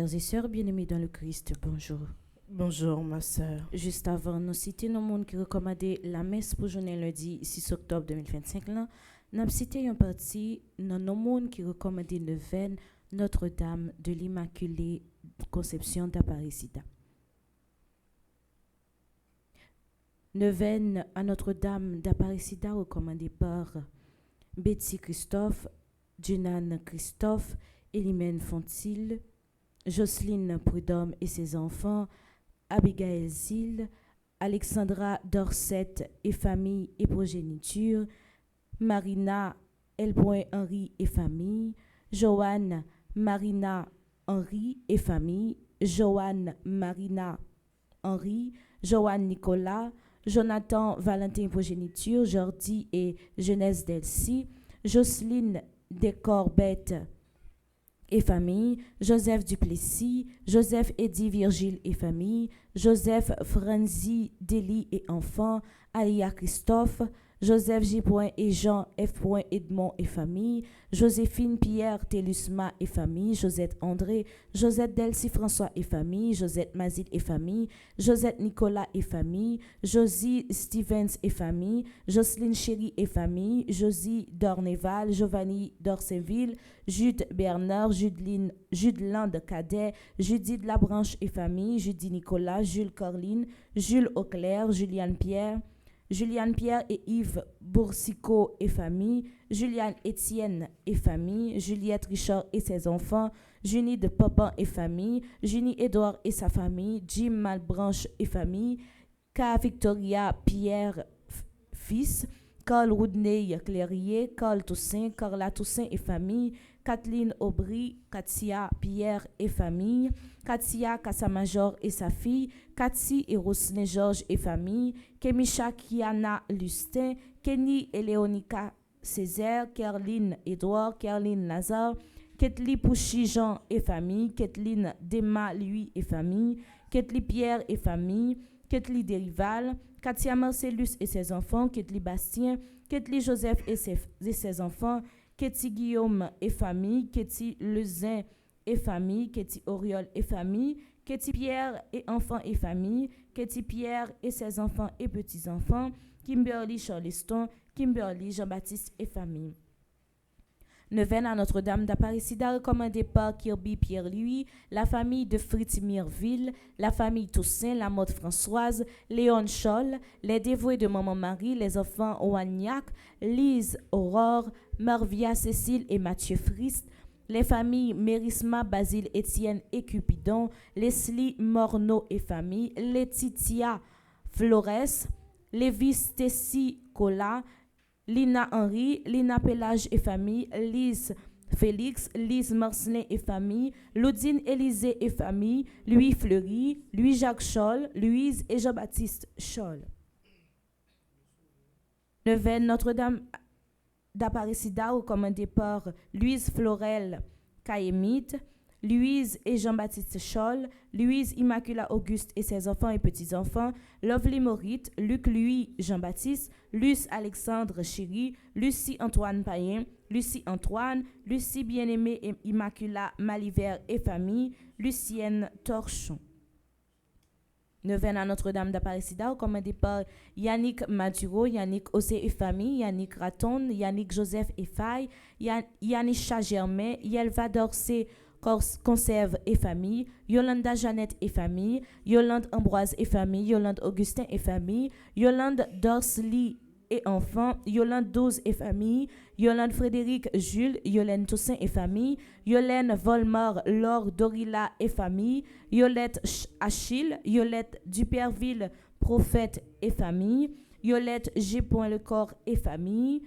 Frères et sœurs bien-aimés dans le Christ, bonjour. Bonjour ma sœur. Juste avant, nous citer nos monde qui recommandait la messe pour journée lundi 6 octobre 2025 là, nous cité un parti dans nos monde qui recommandait Neuvaine Notre-Dame de l'Immaculée Conception d'Aparecida. Neuvaine à Notre-Dame d'Aparecida recommandée par Betsy Christophe, Junan Christophe, Elimène Fontil, Jocelyne Prudhomme et ses enfants, Abigail Zil, Alexandra Dorset et famille et progéniture, Marina L. Henry et famille, Joanne Marina Henry et famille, Joanne Marina Henry, Joanne Nicolas, Jonathan Valentin progéniture, Jordi et Jeunesse Delcy, Jocelyne Descorbette et famille, Joseph Duplessis, Joseph Eddy Virgile et famille, Joseph Franzi Dely et enfants, Alia Christophe, Joseph J. et Jean F. Edmond et famille, Joséphine Pierre Télusma et famille, Josette André, Josette Delcy François et famille, Josette Mazil et famille, Josette Nicolas et famille, Josie Stevens et famille, Jocelyne Chéry et famille, Josie Dorneval, Giovanni Dorceville, Jude Bernard, Jude Cadet, Judith Labranche et famille, Judy Nicolas, Jules Corline, Jules Auclair, Juliane Pierre et Yves Boursicot et famille, Juliane Étienne et famille, Juliette Richard et ses enfants, Junie de Popin et famille, Junie Édouard et sa famille, Jim Malbranche et famille, K. Victoria Pierre fils, Carl Roudney Clérier, Carl Toussaint, Carla Toussaint et famille, Kathleen Aubry, Katia Pierre et famille, Katia Kassamajor et sa fille, Cathy et Roselyne Georges et famille, Kemisha Kiana Lustin, Kenny et Léonica Césaire, Kerline Edouard, Kerline Lazare, Ketli Pouchy Jean et famille, Kathleen Dema Louis et famille, Ketli Pierre et famille, Ketli Derival, Katia Marcellus et ses enfants, Ketli Bastien, Ketli Joseph et ses enfants, Ketty Guillaume et famille, Ketty Lezin et famille, Ketty Oriol et famille, Ketty Pierre et enfants et famille, Ketty Pierre et ses enfants et petits-enfants, Kimberly Charleston, Kimberly Jean-Baptiste et famille. Neuvaine à Notre-Dame d'Aparecida recommandée par Kirby Pierre-Louis, la famille de Fritz Mirville, la famille Toussaint, la mode Françoise, Léon Scholl, les dévoués de Maman Marie, les enfants Oignac, Lise Aurore, Marvia Cécile et Mathieu Frist, les familles Mérisma, Basile, Étienne et Cupidon, Leslie Morneau et famille, Laetitia Flores, Lévis Tessie Cola, Lina Henry, Lina Pélage et famille, Lise Félix, Lise Marcelin et famille, Laudine Élisée et famille, Louis Fleury, Louis-Jacques Scholl, Louise et Jean-Baptiste Scholl. Neuvaine Notre-Dame d'Aparecida recommandée par Louise Florel Caémite, Louise et Jean-Baptiste Scholl, Louise Immaculata Auguste et ses enfants et petits-enfants, Lovely Morit, Luc Louis Jean-Baptiste, Luce Alexandre Chéry, Lucie Antoine Payen, Lucie Antoine, Lucie Bien-Aimée et Immaculata Maliver et famille, Lucienne Torchon. Neuvaine à Notre-Dame d'Aparecida, recommandée par Yannick Maduro, Yannick Ossé et famille, Yannick Raton, Yannick Joseph et Faye, Yannick Germain, Yelva Dorsey Conserve et famille, Yolanda Jeannette et famille, Yolande Ambroise et famille, Yolande Augustin et famille, Yolande Dorsley et enfants, Yolande 12 et famille, Yolande Frédéric Jules, Yolène Toussaint et famille, Yolène Volmar Laure Dorilla et famille, Yolette Achille, Yolette Duperville Prophète et famille, Yolette G. Lecor et famille,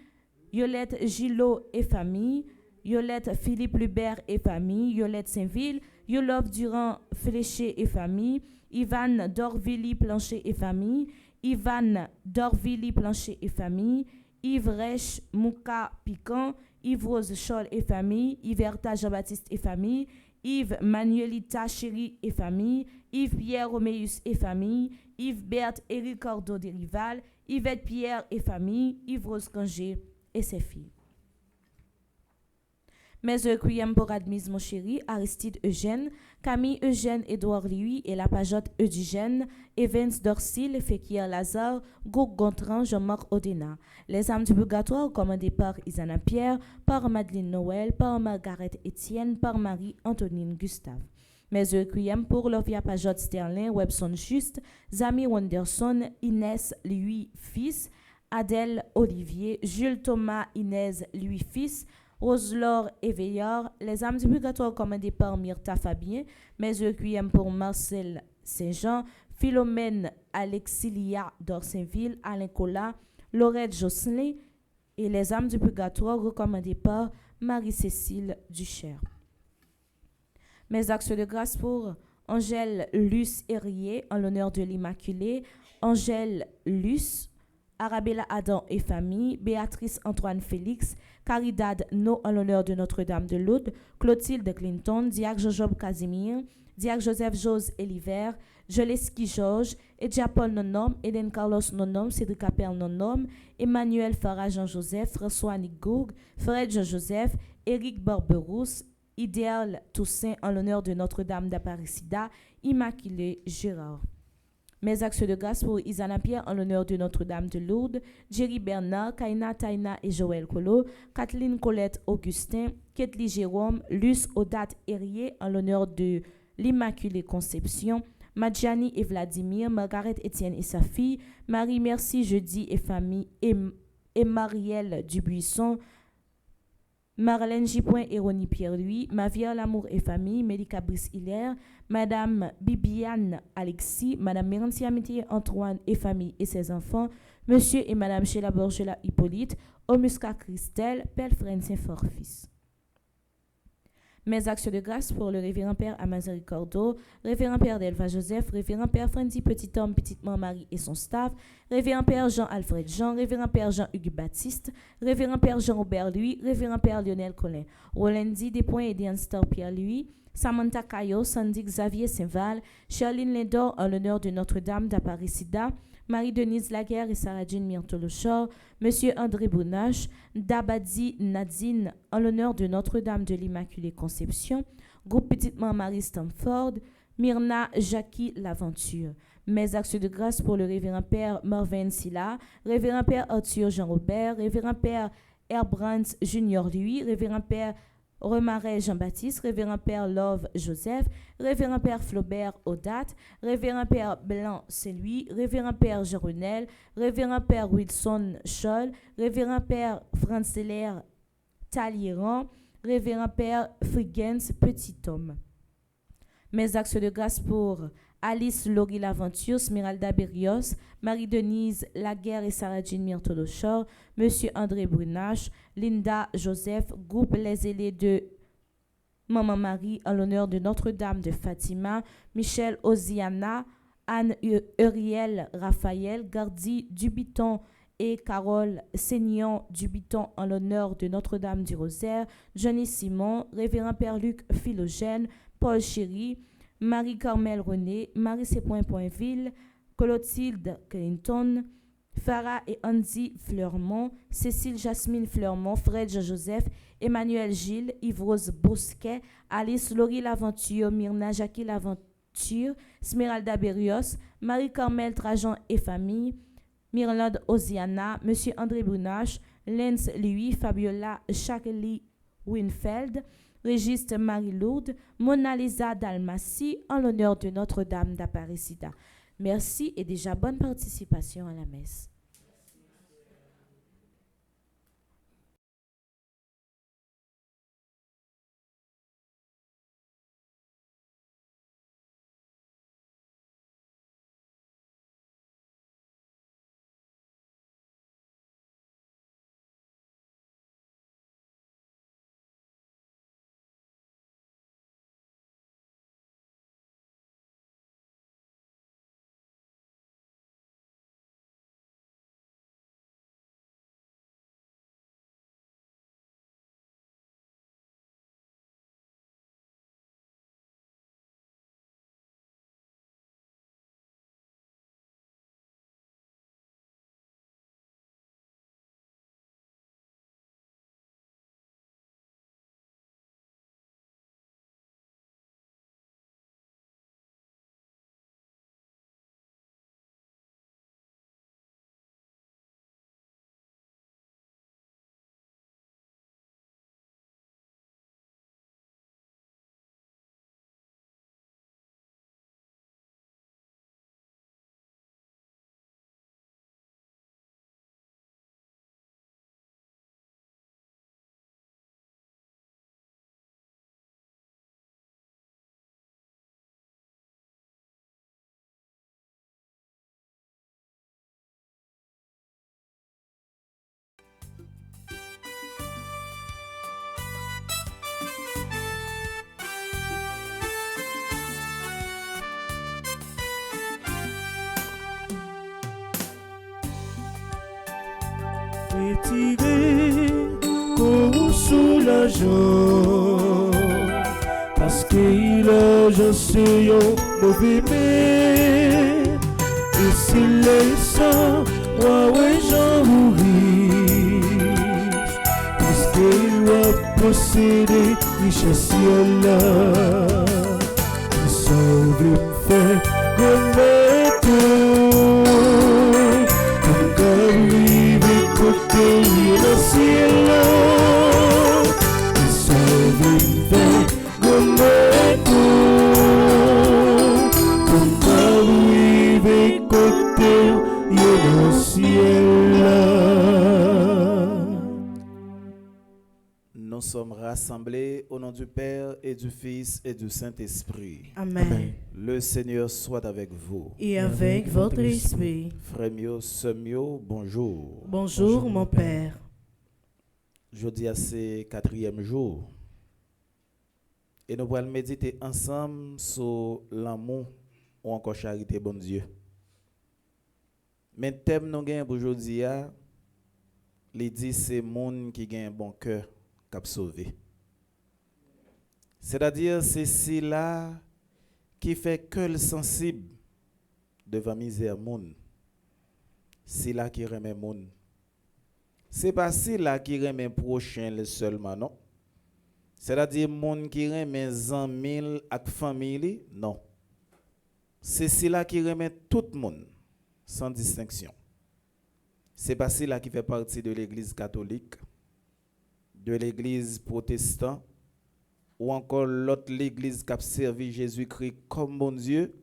Yolette Gillot et famille, Yolette Philippe Lubert et famille, Yolette Saint-Ville, Yolove Durand Fléché et famille, Ivan Dorvilly Plancher et famille, Ivan Dorvilly Plancher et famille, Yves Reich Mouka Piquant, Yves Rose Scholl et famille, Yverta Jean-Baptiste et famille, Yves Manuelita Chéri et famille, Yves Pierre Roméus et famille, Yves Berthe et Ricardo Derival, Yvette Pierre et famille, Yves Rose Cangé et ses filles. Mes requiem pour Admise, mon chéri, Aristide Eugène, Camille Eugène, Édouard Louis et la pajote Eugène, Evans Dorsil, Fekir Lazare, Goug Gontran, Jean-Marc Odena. Les âmes du purgatoire commandées par Isana Pierre, par Madeleine Noël, par Margaret Étienne, par Marie-Antonine Gustave. Mes requiem pour Lovia Pajotte Sterling, Webson Juste, Zami Wanderson, Inès Louis Fils, Adèle Olivier, Jules Thomas Inès Louis Fils, Roselore Éveillard, les âmes du purgatoire commandées par Myrtha Fabien, mes requiem pour Marcel Saint-Jean, Philomène Alexilia d'Orsainville, Alain Collat, Laurette Josselin et les âmes du purgatoire recommandées par Marie-Cécile Duchère. Mes actes de grâce pour Angèle Luce Herrier en l'honneur de l'Immaculée, Angèle Luce, Arabella Adam et famille, Béatrice Antoine Félix, Caridad No en l'honneur de Notre-Dame de Lourdes, Clotilde Clinton, Diacre Jojob Casimir, Diacre Joseph Jose Eliver, Joleski Georges, Edja Paul Nonom, Hélène Carlos Nonom, Cédric Appel Nonom, Emmanuel Farah Jean-Joseph, François Nigoug, Fred Jean-Joseph, Éric Barberousse, Idéal Toussaint en l'honneur de Notre-Dame d'Aparicida, Immaculée Gérard. Mes actes de grâce pour Isana Pierre en l'honneur de Notre-Dame de Lourdes, Jerry Bernard, Kaina Taina et Joël Colo, Kathleen Colette Augustin, Ketli Jérôme, Luce Odate Herrier en l'honneur de l'Immaculée Conception, Madjani et Vladimir, Margaret Étienne et sa fille, Marie Merci Jeudi et famille et Marielle Dubuisson, Marlène Gipoin et Ronnie Pierre-Louis, Mavière Lamour et famille, Mélika Brice-Hilaire, Madame Bibiane Alexis, Madame Mérantia Métier Antoine et famille et ses enfants, Monsieur et Madame Sheila Borgela Hippolyte, Omusca Christelle, Père Fren Saint-Fort-Fils. Mes actes de grâce pour le révérend Père Amazari Cordo, révérend Père Delva Joseph, révérend Père Fendi Petit Homme, Petite Marie et son staff, révérend Père Jean-Alfred Jean, révérend Père Jean-Hugues Baptiste, révérend Père Jean-Robert Louis, révérend Père Lionel Collin, Rolandi Despoints et Dianstar Pierre Louis, Samantha Caillot, Sandy Xavier Saint-Val, Charline Lindor en l'honneur de Notre-Dame d'Aparicida, Marie-Denise Laguerre et Sarah-Jean Myrtolochor, Monsieur André Bounache, Dabadi Nadine en l'honneur de Notre-Dame de l'Immaculée Conception, Groupe Petite Marie Stamford, Myrna Jackie L'Aventure. Mes actes de grâce pour le révérend Père Marvin Silla, révérend Père Arthur Jean-Robert, révérend Père Herbrandt Junior Louis, révérend Père Remaret Jean-Baptiste, révérend Père Love Joseph, révérend Père Flaubert Odate, révérend Père Blanc Saint-Louis, révérend Père Jean-Renel, révérend Père Wilson Scholl, révérend Père Franceler Talieran, révérend Père Frigens Petit Homme. Mes actes de grâce pour Alice Laurie Laventure, Smiralda Berrios, Marie-Denise Laguerre et Sarah-Jean Myrtolochor, Monsieur André Brunache, Linda Joseph, Groupe Les Ailés de Maman Marie en l'honneur de Notre-Dame de Fatima, Michel Oziana, Anne Uriel Raphaël, Gardi Dubiton et Carole Seignon Dubiton en l'honneur de Notre-Dame du Rosaire, Johnny Simon, Révérend Père Luc Philogène, Paul Chéry, Marie-Carmel René, Marie Pointville, Clotilde Clinton, Farah et Andy Fleurmont, Cécile Jasmine Fleurmont, Fred Jean-Joseph, Emmanuel Gilles, Yves-Rose Bosquet, Alice Laurie Laventure, Myrna Jackie Laventure, Smeralda Berrios, Marie-Carmel Trajan et famille, Myrlande Oziana, Monsieur André Brunache, Lens Louis, Fabiola Chakeli Winfeld, Régiste Marie-Lourdes, Mona Lisa Dalmatie, en l'honneur de Notre-Dame d'Aparicida. Merci et déjà bonne participation à la messe. retiré au soulageant parce qu'il a jassé un mauvais mais et s'il laisse moi ouais j'en mourir puisqu'il a possédé richesse là il sauve me fait remettre comme qu'arrive côté le ciel il sauve me fait remettre comme qu'arrive côté le ciel. Nous sommes rassemblés au nom du Père et du Fils et du Saint-Esprit. Amen. Le Seigneur soit avec vous. Et avec votre esprit. Frère mio, sœur mio, bonjour. Bonjour mon Père. Jeudi, c'est 4e jour. Et nous allons méditer ensemble sur l'amour ou encore charité, bon Dieu. Mais le thème nous gagne aujourd'hui, il dit c'est le monde qui a un bon cœur qui a sauvé. C'est-à-dire, c'est cela qui fait que le sensible devant misère monde. C'est là qui remet monde. C'est pas là qui remet prochain seulement, non. C'est-à-dire, monde qui remet amis avec famille, non. C'est là qui remet tout le monde, sans distinction. C'est pas là qui fait partie de l'église catholique, de l'église protestante, ou encore l'autre l'église qui a servi Jésus-Christ comme bon Dieu.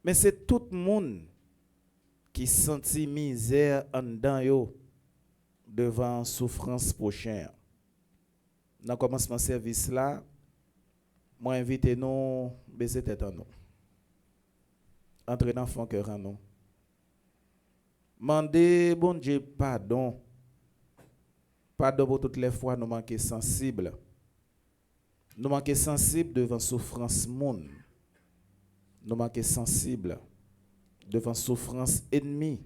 Mais c'est tout le monde qui sentit misère en dedans yo devant souffrance prochaine. Dans le commencement de service là, moi invite nous baisser tête en nous. Entrer dans fond cœur en nous. Mandez bon Dieu pardon. Pardon pour toutes les fois nous manquons sensibles. Nous manquons sensibles devant souffrance monde. Nous manquons sensibles devant souffrance ennemie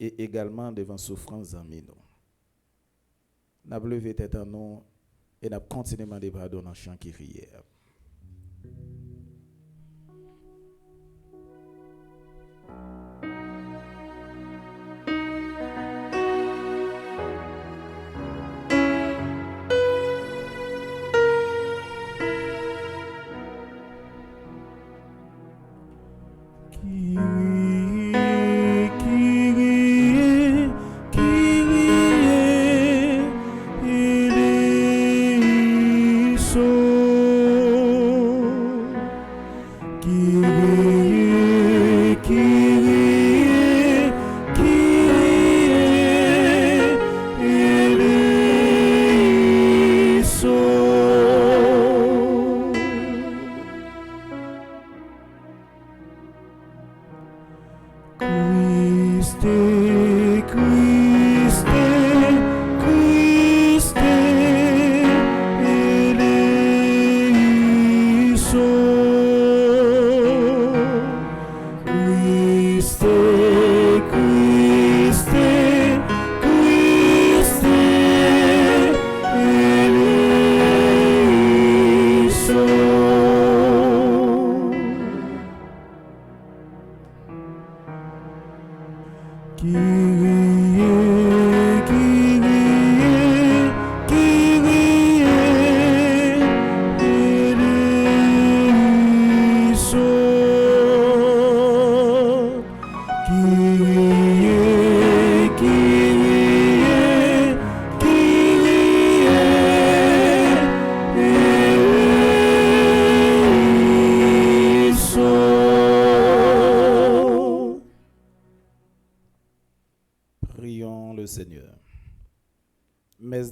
et également devant souffrance amis. Nous avons levé tête en nous et nous avons continué à demander pardon dans le chant qui riait.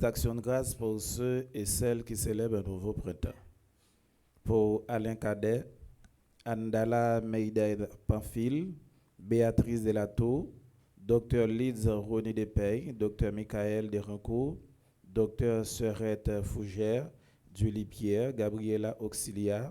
D'action de grâce pour ceux et celles qui célèbrent un nouveau printemps. Pour Alain Cadet, Andala Meida Pamphile, Béatrice Delatour, Dr Liz Rony Depey, Dr Michael Derancourt, Dr Serette Fougère, Julie Pierre, Gabriela Auxilia,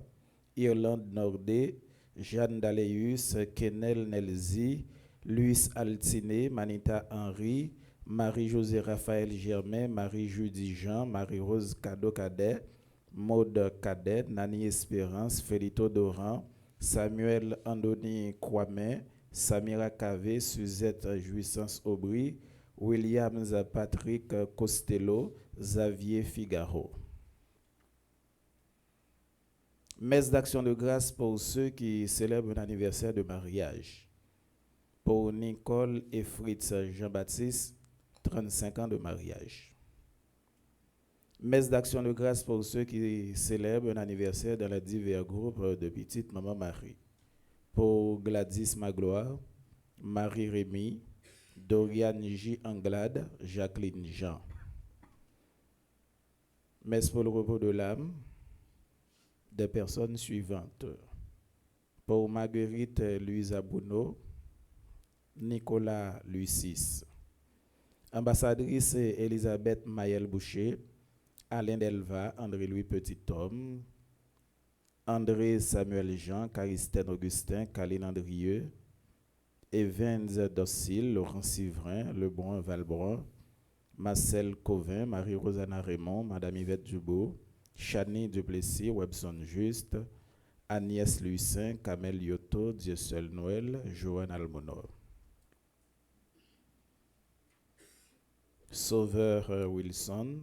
Irlande Nordé, Jeanne Daléus, Kenel Nelzi, Luis Altiné, Manita Henry, Marie-Josée Raphaël Germain, Marie-Judy Jean, Marie-Rose Cadeau Cadet, Maude Cadet, Nani Espérance, Félito Doran, Samuel Andoni Kwame, Samira Cavé, Suzette Jouissance Aubry, Williams Patrick Costello, Xavier Figaro. Messe d'action de grâce pour ceux qui célèbrent un anniversaire de mariage. Pour Nicole et Fritz Jean-Baptiste, 35 ans de mariage. Messe d'action de grâce pour ceux qui célèbrent un anniversaire dans les divers groupes de Petite Maman Marie. Pour Gladys Magloire, Marie-Rémy, Dorian J. Anglade, Jacqueline Jean. Messe pour le repos de l'âme des personnes suivantes. Pour Marguerite Louise Abouno, Nicolas Lucis. Ambassadrice Elisabeth Mayel Boucher, Alain Delva, André-Louis Petit-Homme, André Samuel Jean, Caristène Augustin, Caline Andrieux, Evans Docile, Laurent Sivrin, Lebrun Valbrun, Marcel Covin, Marie-Rosanna Raymond, Madame Yvette Dubourg, Chani Duplessis, Webson Juste, Agnès Lucin, Kamel Yoto, Dieu seul Noël, Joanne Almonor. Sauveur Wilson,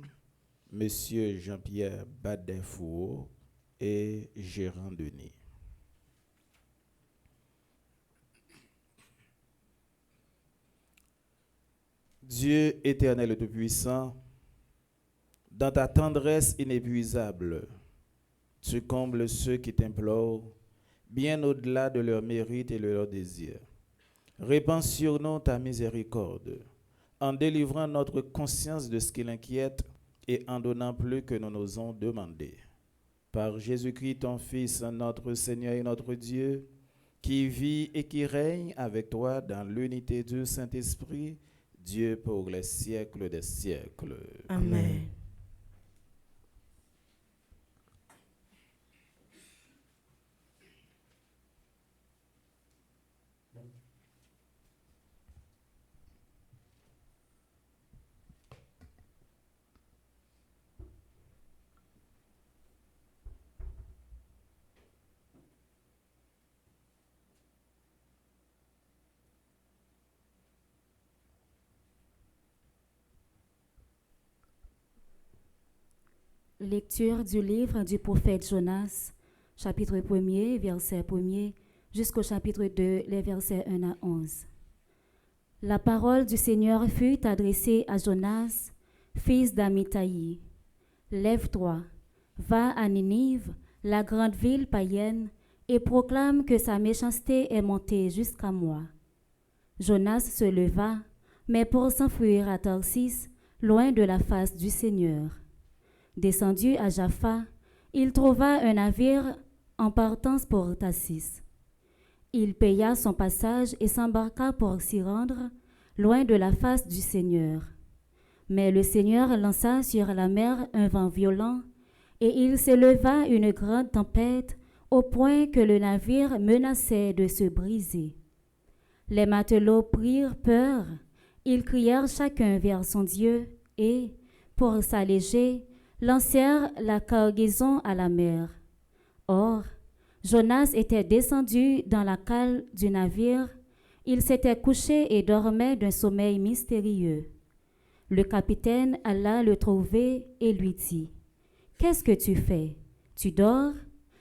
Monsieur Jean-Pierre Badin-Fouault et Gérard Denis. Dieu éternel et tout-puissant, dans ta tendresse inépuisable, tu combles ceux qui t'implorent, bien au-delà de leurs mérites et de leurs désirs. Répands sur nous ta miséricorde, en délivrant notre conscience de ce qui l'inquiète et en donnant plus que nous n'osons demander. Par Jésus-Christ, ton Fils, notre Seigneur et notre Dieu, qui vit et qui règne avec toi dans l'unité du Saint-Esprit, Dieu pour les siècles des siècles. Amen. Lecture du livre du prophète Jonas, chapitre 1er, verset 1er, jusqu'au chapitre 2, les versets 1 à 11. La parole du Seigneur fut adressée à Jonas, fils d'Amittai. Lève-toi, va à Ninive, la grande ville païenne, et proclame que sa méchanceté est montée jusqu'à moi. Jonas se leva, mais pour s'enfuir à Tarsis, loin de la face du Seigneur. Descendu à Jaffa, il trouva un navire en partance pour Tarsis. Il paya son passage et s'embarqua pour s'y rendre, loin de la face du Seigneur. Mais le Seigneur lança sur la mer un vent violent, et il s'éleva une grande tempête, au point que le navire menaçait de se briser. Les matelots prirent peur, ils crièrent chacun vers son Dieu, et, pour s'alléger, lancèrent la cargaison à la mer. Or, Jonas était descendu dans la cale du navire, il s'était couché et dormait d'un sommeil mystérieux. Le capitaine alla le trouver et lui dit, « Qu'est-ce que tu fais? Tu dors?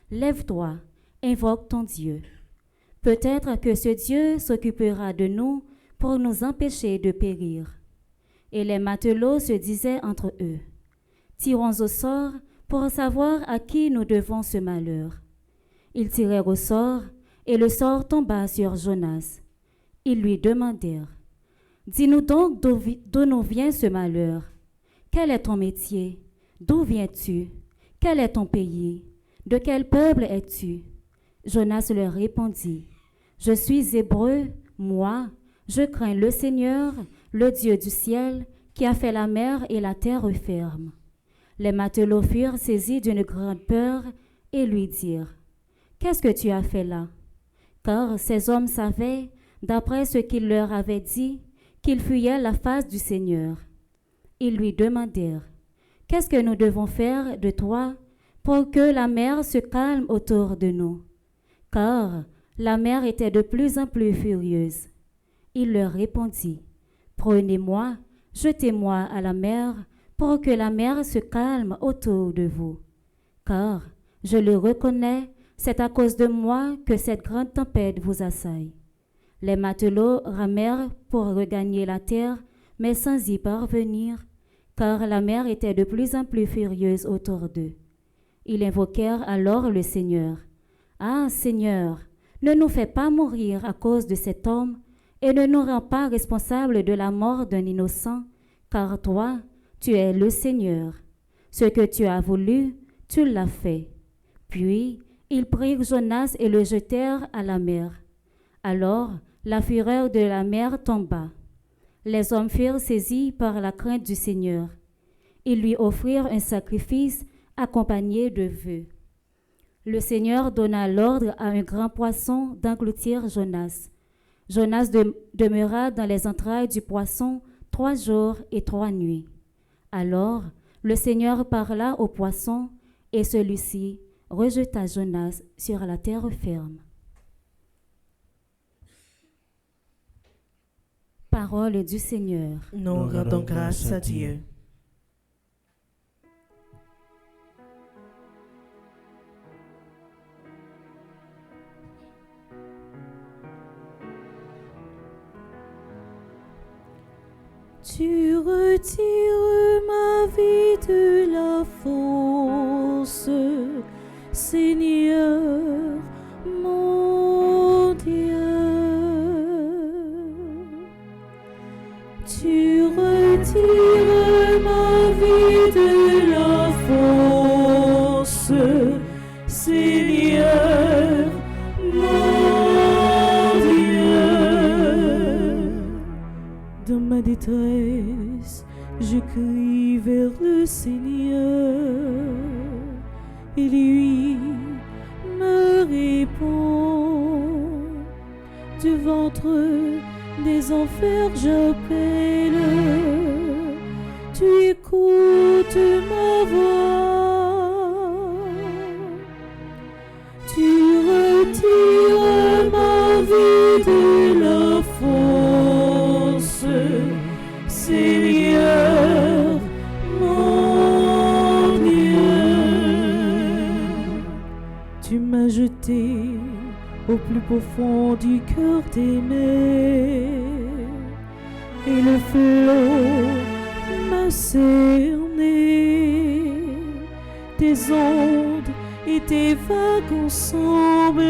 Lève-toi, invoque ton Dieu. Peut-être que ce Dieu s'occupera de nous pour nous empêcher de périr. » Et les matelots se disaient entre eux, « Tirons au sort pour savoir à qui nous devons ce malheur. » Ils tirèrent au sort, et le sort tomba sur Jonas. Ils lui demandèrent, « Dis-nous donc d'où nous vient ce malheur. Quel est ton métier? D'où viens-tu? Quel est ton pays? De quel peuple es-tu? » Jonas leur répondit, « Je suis hébreu, moi, je crains le Seigneur, le Dieu du ciel, qui a fait la mer et la terre ferme. » Les matelots furent saisis d'une grande peur et lui dirent, « Qu'est-ce que tu as fait là? » Car ces hommes savaient, d'après ce qu'il leur avait dit, qu'ils fuyaient la face du Seigneur. Ils lui demandèrent, « Qu'est-ce que nous devons faire de toi pour que la mer se calme autour de nous ?» Car la mer était de plus en plus furieuse. Il leur répondit, « Prenez-moi, jetez-moi à la mer pour que la mer se calme autour de vous. Car, je le reconnais, c'est à cause de moi que cette grande tempête vous assaille. » Les matelots ramèrent pour regagner la terre, mais sans y parvenir, car la mer était de plus en plus furieuse autour d'eux. Ils invoquèrent alors le Seigneur. « Ah, Seigneur, ne nous fais pas mourir à cause de cet homme, et ne nous rends pas responsables de la mort d'un innocent, car toi, tu es le Seigneur. Ce que tu as voulu, tu l'as fait. » Puis, ils prirent Jonas et le jetèrent à la mer. Alors, la fureur de la mer tomba. Les hommes furent saisis par la crainte du Seigneur. Ils lui offrirent un sacrifice accompagné de vœux. Le Seigneur donna l'ordre à un grand poisson d'engloutir Jonas. Jonas demeura dans les entrailles du poisson 3 jours et 3 nuits. Alors, le Seigneur parla au poisson, et celui-ci rejeta Jonas sur la terre ferme. Parole du Seigneur. Nous rendons grâce à Dieu. Tu retires ma vie de la fosse, Seigneur mon Dieu. Tu retires ma vie de la fosse, Seigneur mon Dieu. Dans ma détresse, je crie vers le Seigneur, et lui me répond. Du ventre des enfers j'appelle, tu écoutes ma voix. Tu retires ma vie de la fosse, Seigneur mon Dieu. Tu m'as jeté au plus profond du cœur des mers, et le flot m'a cerné. Tes ondes et tes vagues ensemble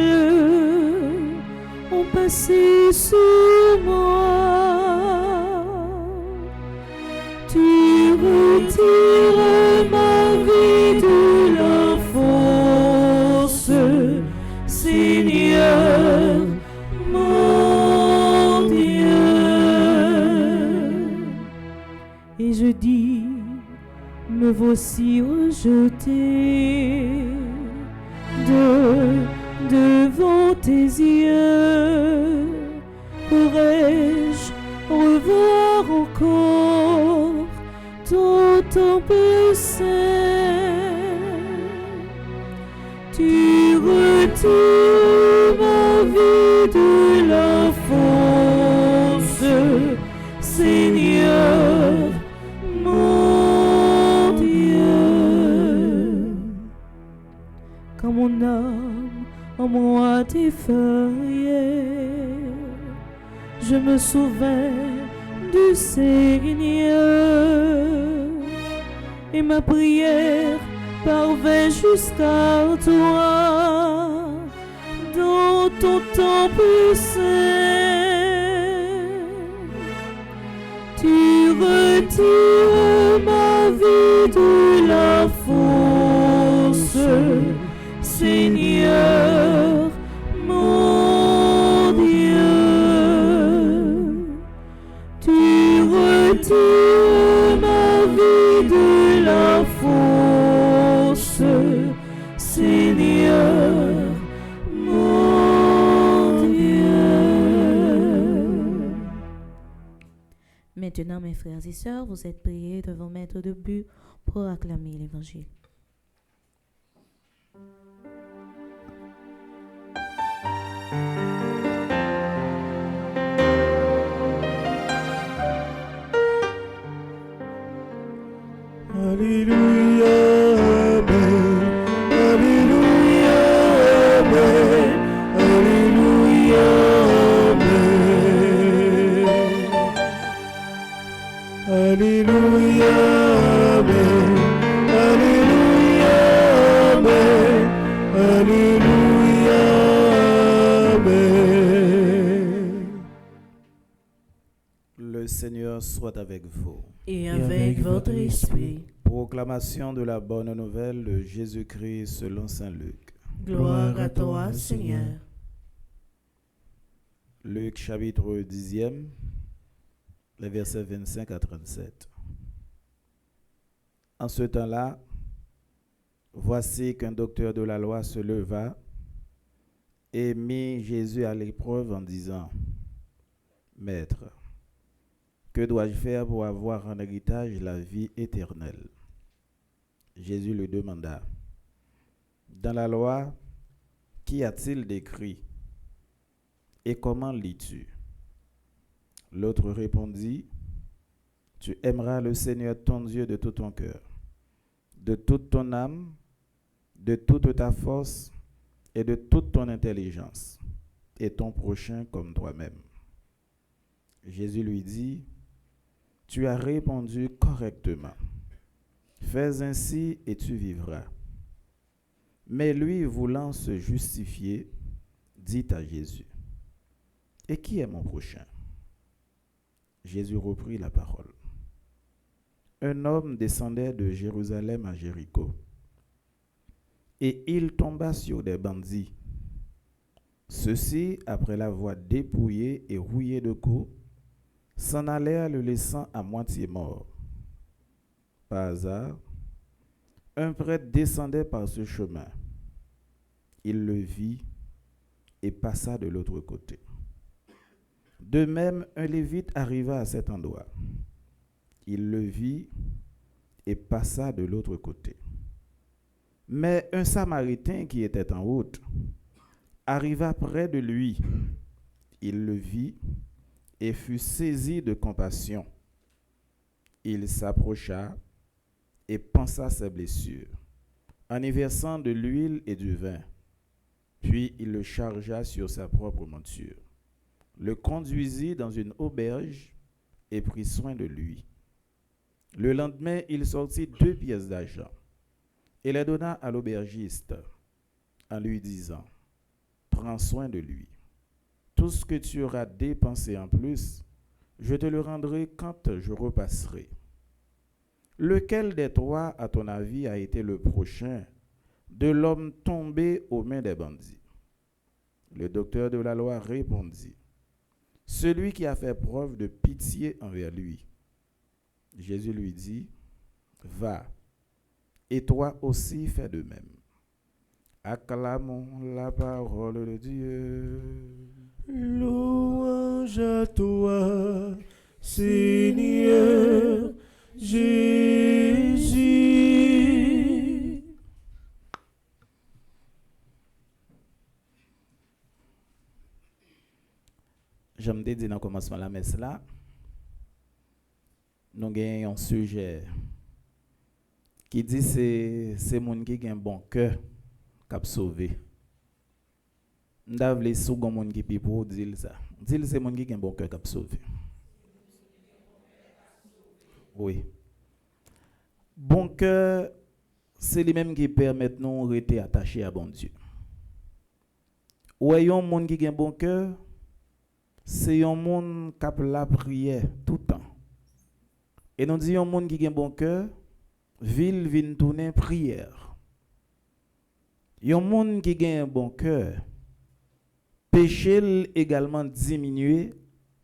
ont passé sur moi. Tu retires ma vie de la fosse, Seigneur mon Dieu. Et je dis, me voici rejeté devant tes yeux. Pourrais-je revoir encore ton temple saint? Tu retires ma vie de la fosse, Seigneur mon Dieu. Quand mon âme en moi défaillait, je me souvins du Seigneur, et ma prière parvint jusqu'à toi dans ton temple saint. Tu retires ma vie de la fosse, Seigneur mon Dieu. Tu retires ma vie de la fosse, Seigneur mon Dieu. Maintenant, mes frères et sœurs, vous êtes priés de vous mettre debout pour acclamer l'Évangile. Alléluia, Amen. Alléluia, Amen. Alléluia, Amen. Alléluia, Amen. Alléluia, Amen. Alléluia, Amen. Le Seigneur soit avec vous. Et avec votre esprit. Proclamation de la bonne nouvelle de Jésus-Christ selon saint Luc. Gloire à toi, Seigneur. Luc chapitre 10, les versets 25 à 37. En ce temps-là, voici qu'un docteur de la loi se leva et mit Jésus à l'épreuve en disant, « Maître, que dois-je faire pour avoir en héritage la vie éternelle ?» Jésus lui demanda, « Dans la loi, qu'y a-t-il d'écrit? Et comment lis-tu » L'autre répondit, « Tu aimeras le Seigneur ton Dieu de tout ton cœur, de toute ton âme, de toute ta force et de toute ton intelligence, et ton prochain comme toi-même. » Jésus lui dit, « Tu as répondu correctement. Fais ainsi et tu vivras. » Mais lui, voulant se justifier, dit à Jésus, « Et qui est mon prochain ?» Jésus reprit la parole. Un homme descendait de Jérusalem à Jéricho, et il tomba sur des bandits. Ceux-ci, après l'avoir dépouillé et rouillé de coups, s'en allèrent le laissant à moitié mort. Par hasard, un prêtre descendait par ce chemin. Il le vit et passa de l'autre côté. De même, un lévite arriva à cet endroit. Il le vit et passa de l'autre côté. Mais un Samaritain qui était en route arriva près de lui. Il le vit et fut saisi de compassion. Il s'approcha et pansa ses blessures, en y versant de l'huile et du vin. Puis il le chargea sur sa propre monture, le conduisit dans une auberge et prit soin de lui. Le lendemain, il sortit 2 pièces d'argent et les donna à l'aubergiste en lui disant, « Prends soin de lui. Tout ce que tu auras dépensé en plus, je te le rendrai quand je repasserai. » Lequel des trois, à ton avis, a été le prochain de l'homme tombé aux mains des bandits? Le docteur de la loi répondit, « Celui qui a fait preuve de pitié envers lui. » Jésus lui dit, « Va, et toi aussi fais de même. » Acclamons la parole de Dieu. Louange à toi, Seigneur Jésus. J'aime te dire dans le commencement de la messe là, nous avons un sujet qui dit c'est gens qui ont un bon cœur qui a sauvé. Nous avons les seconds qui peuvent pour dire ça. Dire c'est gens qui ont un bon cœur qui a sauvé. Oui. Bon cœur, c'est les mêmes qui permettent nous de rester attachés à bon Dieu. Ou un monde qui a un bon cœur, c'est un monde qui a la prière tout le temps. Et nous disons un monde qui a un bon cœur, ville vient tourner prière. Un monde qui a un bon cœur, péché également diminué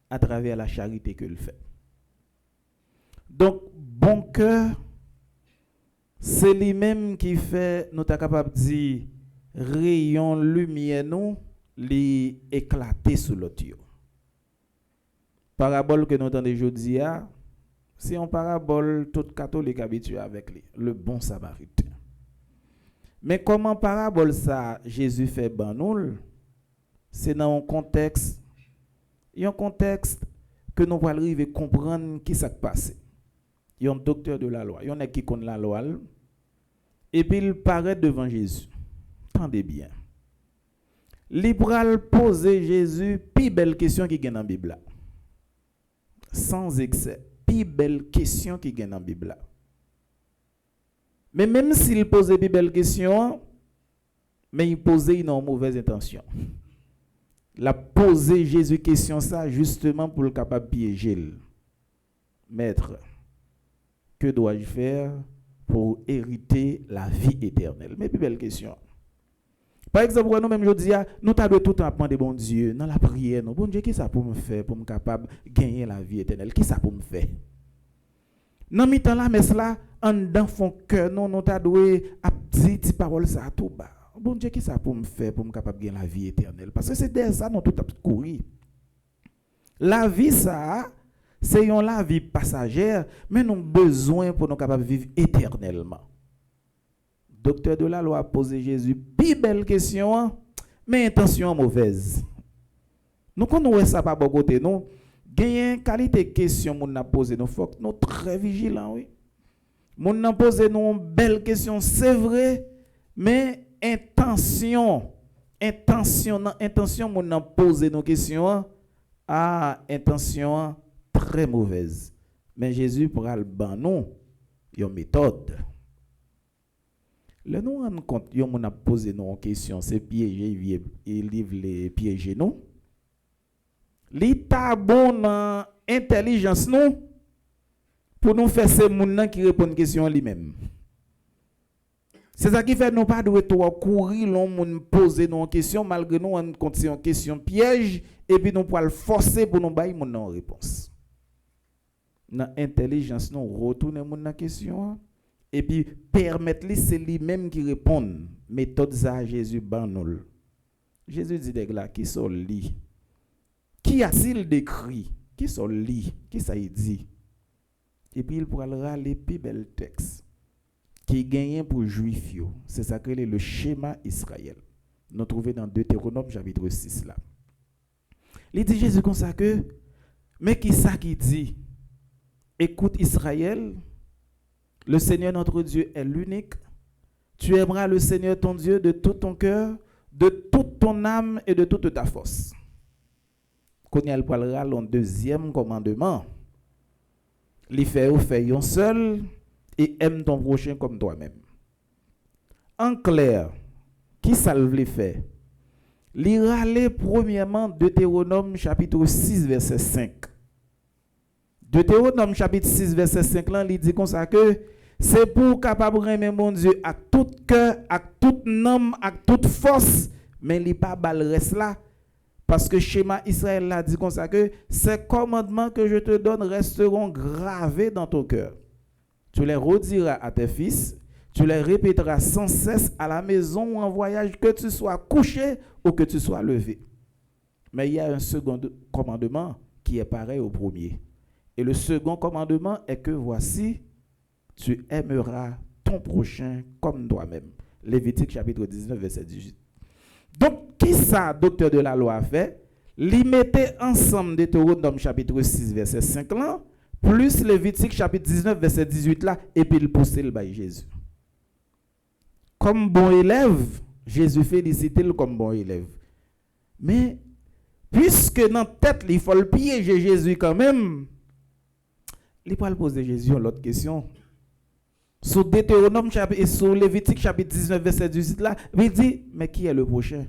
à travers la charité que le fait. Donc, bon cœur, c'est lui-même qui fait, nous sommes capables de dire, rayon lumière, nous, li éclater sous l'autre. Parabole que nous entendons aujourd'hui, C'est une parabole tout catholique habitué avec lui, le bon samaritain. Mais comment parabole ça Jésus fait banoul? C'est dans un contexte que nous allons arriver à comprendre qui s'est passé. Il y a un docteur de la loi, il y en a qui connaît la loi, et puis il paraît devant Jésus. Attendez bien. Libéral poser Jésus, plus belle question qui gagne dans la Bible. Sans excès, plus belle question qui gagne dans la Bible. Mais même s'il posait plus belle question, mais il posait une mauvaise intention. La poser Jésus question ça justement pour le capable piéger. Maître, que dois-je faire pour hériter la vie éternelle? Mais plus belle question. Par exemple, nous-mêmes, je dis, nous avons tout le temps apprendre bon Dieu, dans la prière, bon Dieu, qu'est-ce que ça pour me faire pour me capable de gagner la vie éternelle? Qu'est-ce que ça pour me faire? Dans le temps là, mais cela, en dans fond cœur, nous avons dire des paroles ça tout bas. Bon Dieu, qu'est-ce que ça pour me faire pour me capable de gagner la vie éternelle? Parce que c'est de ça, nous tout à courir. La vie, ça, c'est une vie passagère, mais nous avons besoin pour nous capables de vivre éternellement. Docteur de la loi a posé Jésus, plus belle question, mais intention mauvaise. Nous connaissons ça pas bon côté, nous. Gagne qualité question mon a posé, nous faut nous très vigilants, oui. Mon a posé nous une belle question, c'est vrai, mais intention mon a posé nos questions à intention très mauvaise. Mais Jésus pourra le ban nous une méthode. Le nous rend compte, on a posé nos questions, c'est piéger, il livre les piéger nous. L'état bon dans intelligence nous pour nous faire ces gens qui répondent aux questions lui-même. C'est ça qui fait nous pas de courir l'on poser nos questions malgré nous on continue une question piège et puis nous pour le forcer pour nous bailler mon réponse. Dans intelligence nous retourner mon question et puis permettre lui c'est lui-même qui répond. Méthode ça Jésus banol. Jésus dit des là qui sont li. Qui a-t-il décrit? Qui sont li? Qui ça il dit? Et puis il pourra le râler plus bel texte qui gagne pour juif. C'est ça que le schéma Israël. Nous trouvons dans Deutéronome chapitre 6 là. Il dit Jésus comme ça que mais qui ça qui dit? Écoute Israël, le Seigneur notre Dieu est l'unique. Tu aimeras le Seigneur ton Dieu de tout ton cœur, de toute ton âme et de toute ta force. Qu'on y a le deuxième commandement. Il fait un seul et aime ton prochain comme toi-même. En clair, qui ça le fait? Il râle premièrement Deutéronome chapitre 6 verset 5. Deutéronome chapitre 6 verset 5 là, il dit comme ça que c'est pour capable aimer mon Dieu à tout cœur, à toute âme, à toute force, mais il pas bal reste là. Parce que schéma Israël l'a dit comme ça que ces commandements que je te donne resteront gravés dans ton cœur. Tu les rediras à tes fils, tu les répéteras sans cesse à la maison ou en voyage, que tu sois couché ou que tu sois levé. Mais il y a un second commandement qui est pareil au premier. Et le second commandement est que voici, tu aimeras ton prochain comme toi-même. Lévitique chapitre 19 verset 18. Donc, qui ça, docteur de la loi, a fait? L'y mettait ensemble Deutéronome chapitre 6, verset 5 là, plus Lévitique chapitre 19, verset 18 là, et puis il poussait le bail Jésus. Comme bon élève, Jésus félicite comme bon élève. Mais, puisque dans la tête, il faut le piéger Jésus quand même, il peut poser Jésus une autre question. Sur Deutéronome et sur Lévitique chapitre 19 verset 18 là, il dit mais qui est le prochain?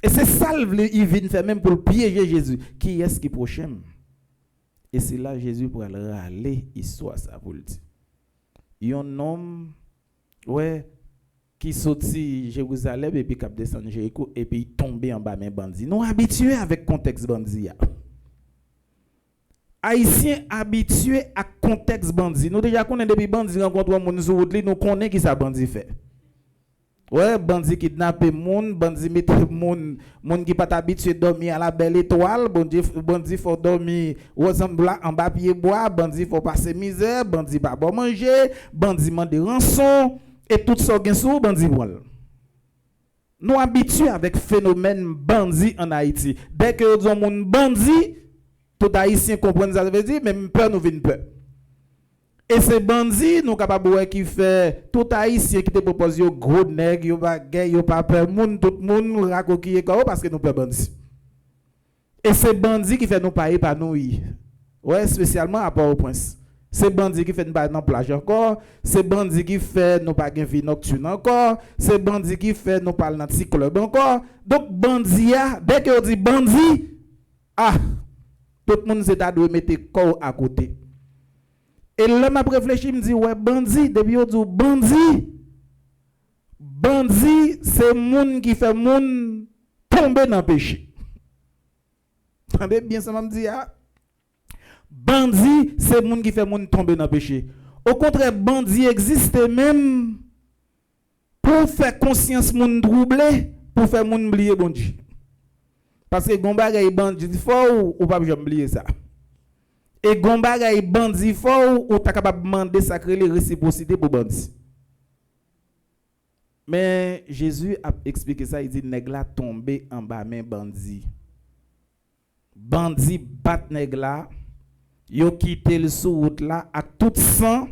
Et c'est ça il vient faire même pour piéger Jésus. Qui est-ce qui est prochain? Et c'est là Jésus pour aller râler histoire ça vous le dit. Un homme qui sorti Jérusalem et puis qui descend Jéricho et puis tombé en bas main bandit. Nous habitués avec contexte bandit. Haïtiens habitués à contexte bandit. Nous déjà connaissons depuis bandit rencontre moun sur route, nous connaissons qui ça bandit fait. Ouais, bandit kidnapper moun, bandit mettre moun qui pas habitué dormir à la belle étoile, bandit faut dormir en bas pied bois, bandit faut passer misère, bandit pas bon manger, bandit demander rançon et tout ça gen sou bandit voile. Nous habitués avec phénomène bandit en Haïti. Dès que nous avons un bandit, tout haïtien comprend ça veut dire même peur nous vient peur. Et ces bandits, nous capables qui fait tout haïtien qui te propose yo gros nèg, yo bagay, yo pas peur moun, tout moun racoquiller parce que nous peur bandits. Et ces bandits qui fait nous payer par nous. Ouais, spécialement à Port-au-Prince. Ces bandits qui fait nous pas dans plage encore, ces bandits qui fait nous pas gain vie nocturne encore, ces bandits qui fait nous pas dans petit club encore. Donc bandit dès que on dit bandit, tout le monde s'est doit mettre corps à côté. Et là, m'a réfléchi, me dit, ouais, bandit, depuis on dit bandit, c'est moun qui fait moun tomber dans le péché. Entendez bien ça, m'a dit, bandit, c'est moun qui fait moun tomber dans le péché. Au contraire, bandit existe même pour faire conscience moun troublé, pour faire moun oublier bon Dieu. Parce que gomba gay bandit fort ou pas jamais oublier ça. Et gomba gay bandit fort ou ta capable demander sacrer les réciprocité pour bandit. Mais Jésus a expliqué ça, il dit nèg la tombé en bas main bandit. Bandit bat nèg la, yo quitté le sous route là avec tout sang.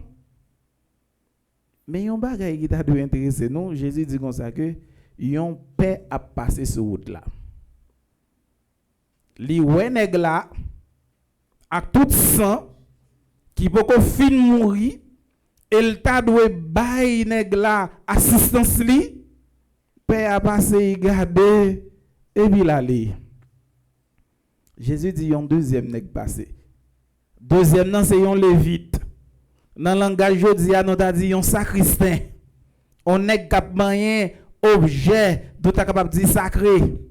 Mais yon bagay qui t'a dû intéresser nous, Jésus dit comme ça que yon paix a passer sur route là. Li wè nèg la ak tout sang qui peut fin mourir el ta doit bay nèg la assistance li paix a passer garder et puis la li. Jésus dit yon deuxième nèg passé. Deuxième nan c'est yon lévite. Dans langage jodi a nous ta dit yon sacristain. On nèg k'ap mayen objet dont ta capable dire sacré.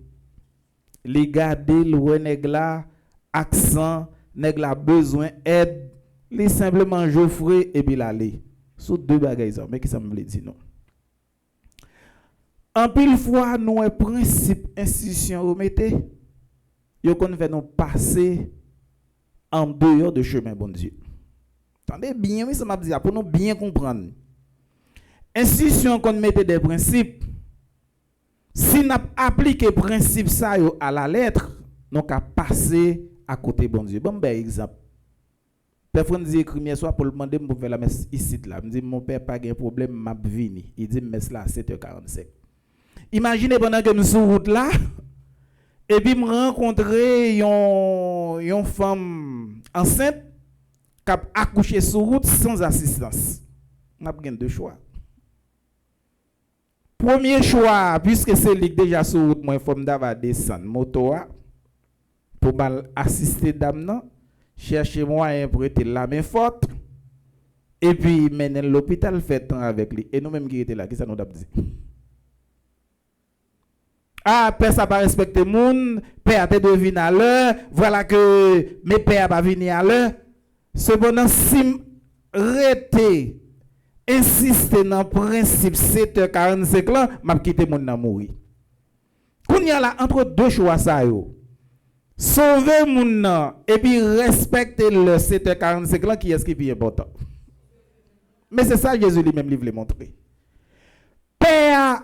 Les garder le nèg la accent nèg la besoin aide les simplement Geoffrey et puis l'aller sous deux bagages ça mais qui ça me veut dire non en pile fois nous un principe institution remettez yo qu'on fait nous passer en dehors de chemin bon Dieu. Attendez bien oui ça m'a dit pour nous bien comprendre institution qu'on mettait des principes. Si nous appliquons le principe ça à la lettre, nous avons passé à côté bon Dieu. Bon, exemple. Personne dit écrit hier soir pour le demander pour faire la messe ici là. Me dit mon père pas de problème m'a vini. Il dit messe là à 7h45. Imaginez pendant que nous sur route là et puis me rencontrer une femme enceinte qui a accouché sur route sans assistance. M'a bien deux choix. Premier choix, puisque c'est lui déjà sur route, moi, il faut me descendre moto pour assister dame, chercher moyen pour être la main forte, et puis mener l'hôpital, faire temps avec lui. Et nous-mêmes qui étions là, qui ça nous a dit? Ah, père, ça pas respecter moun, père, te devine à l'heure, voilà que mes pères pas venir à l'heure. Cependant, si rete insister dans le principe 7h45 là, m'a quitté mon nan mourir. Qu'on y a là entre deux choix ça yo. Sauver mon nan et puis respecter le 7h45 là qui est ce qui est plus important. Mais c'est ça Jésus lui-même voulait montrer. Père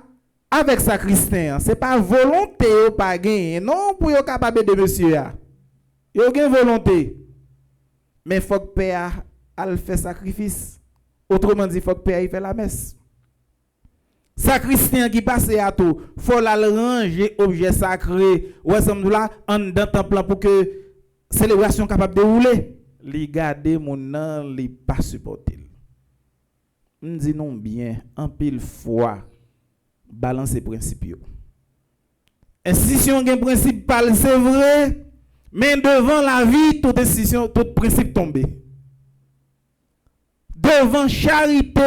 avec sa Christin, c'est pas volonté ou pas gain, non pour yo capable de monsieur a. Yo gain volonté. Mais faut que père al fait sacrifice. Autrement dit, il faut que père fait la messe. Sacristain qui passe à tout, il faut la ranger objet sacré ou ensemble là en dans temple pour que célébration capable de rouler. Li garder mon nan li pas supporter. On dit non bien en pile fois balancer principe. Institution gen principe parle c'est vrai, mais devant la vie toute institution tout principe tombé. Devant charité,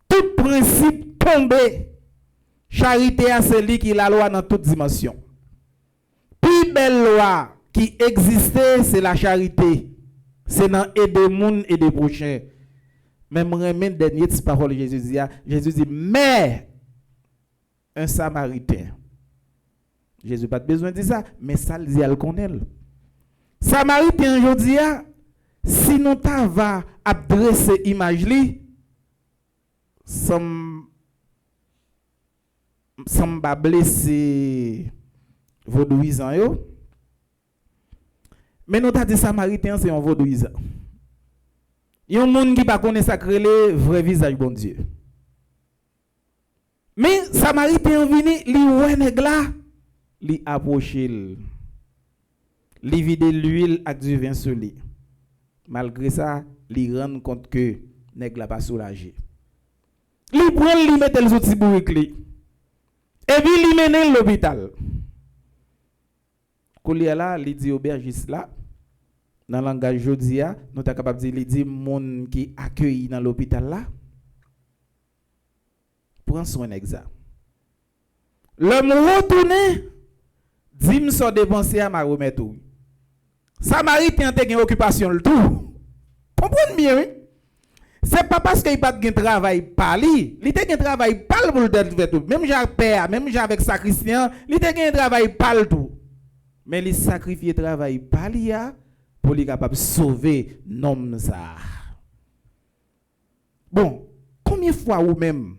tout principe tombé. Charité a celui qui la loi dans toute dimension. Plus belle loi qui existait, c'est la charité. C'est dans aider monde et des prochains. Même remen dernier parole Jésus dit, mais un Samaritain. Jésus n'a pas besoin de dire ça, mais ça le dit à le connaître. Samaritain aujourd'hui, si nous t'avons adressé l'image, sans pas blesser vaudouisant, mais nous t'avons dit Samaritain, c'est un vaudouisant. Il y a un monde qui ne connaît pas le vrai visage bon Dieu. Mais Samaritain vini, li wè nèg la, li approché, li vide l'huile avec du vin sur lui. Malgré ça, li rend compte que nèg la pas soulagé. Li prend li mette le sous bourrique li. Et puis li mène l'hôpital. Koulia là, li dit aubergiste là, dans le langage jodia, nous ta capable dire li dit monde qui accueilli dans l'hôpital là. Prends soin exact. L'homme retourné, dit me so dépenser à ma remettre tout. Samaritain te gen occupation le tout. Comprenez bien oui? C'est pas parce qu'il pas de travail pas li, il te gen travail pas pour le faire tout. Même Jacques père, même Jacques avec sacristain, il te gen travail pas le tout. Mais il sacrifier travail pas li pour lui capable sauver nom ça. Bon, combien de fois ou même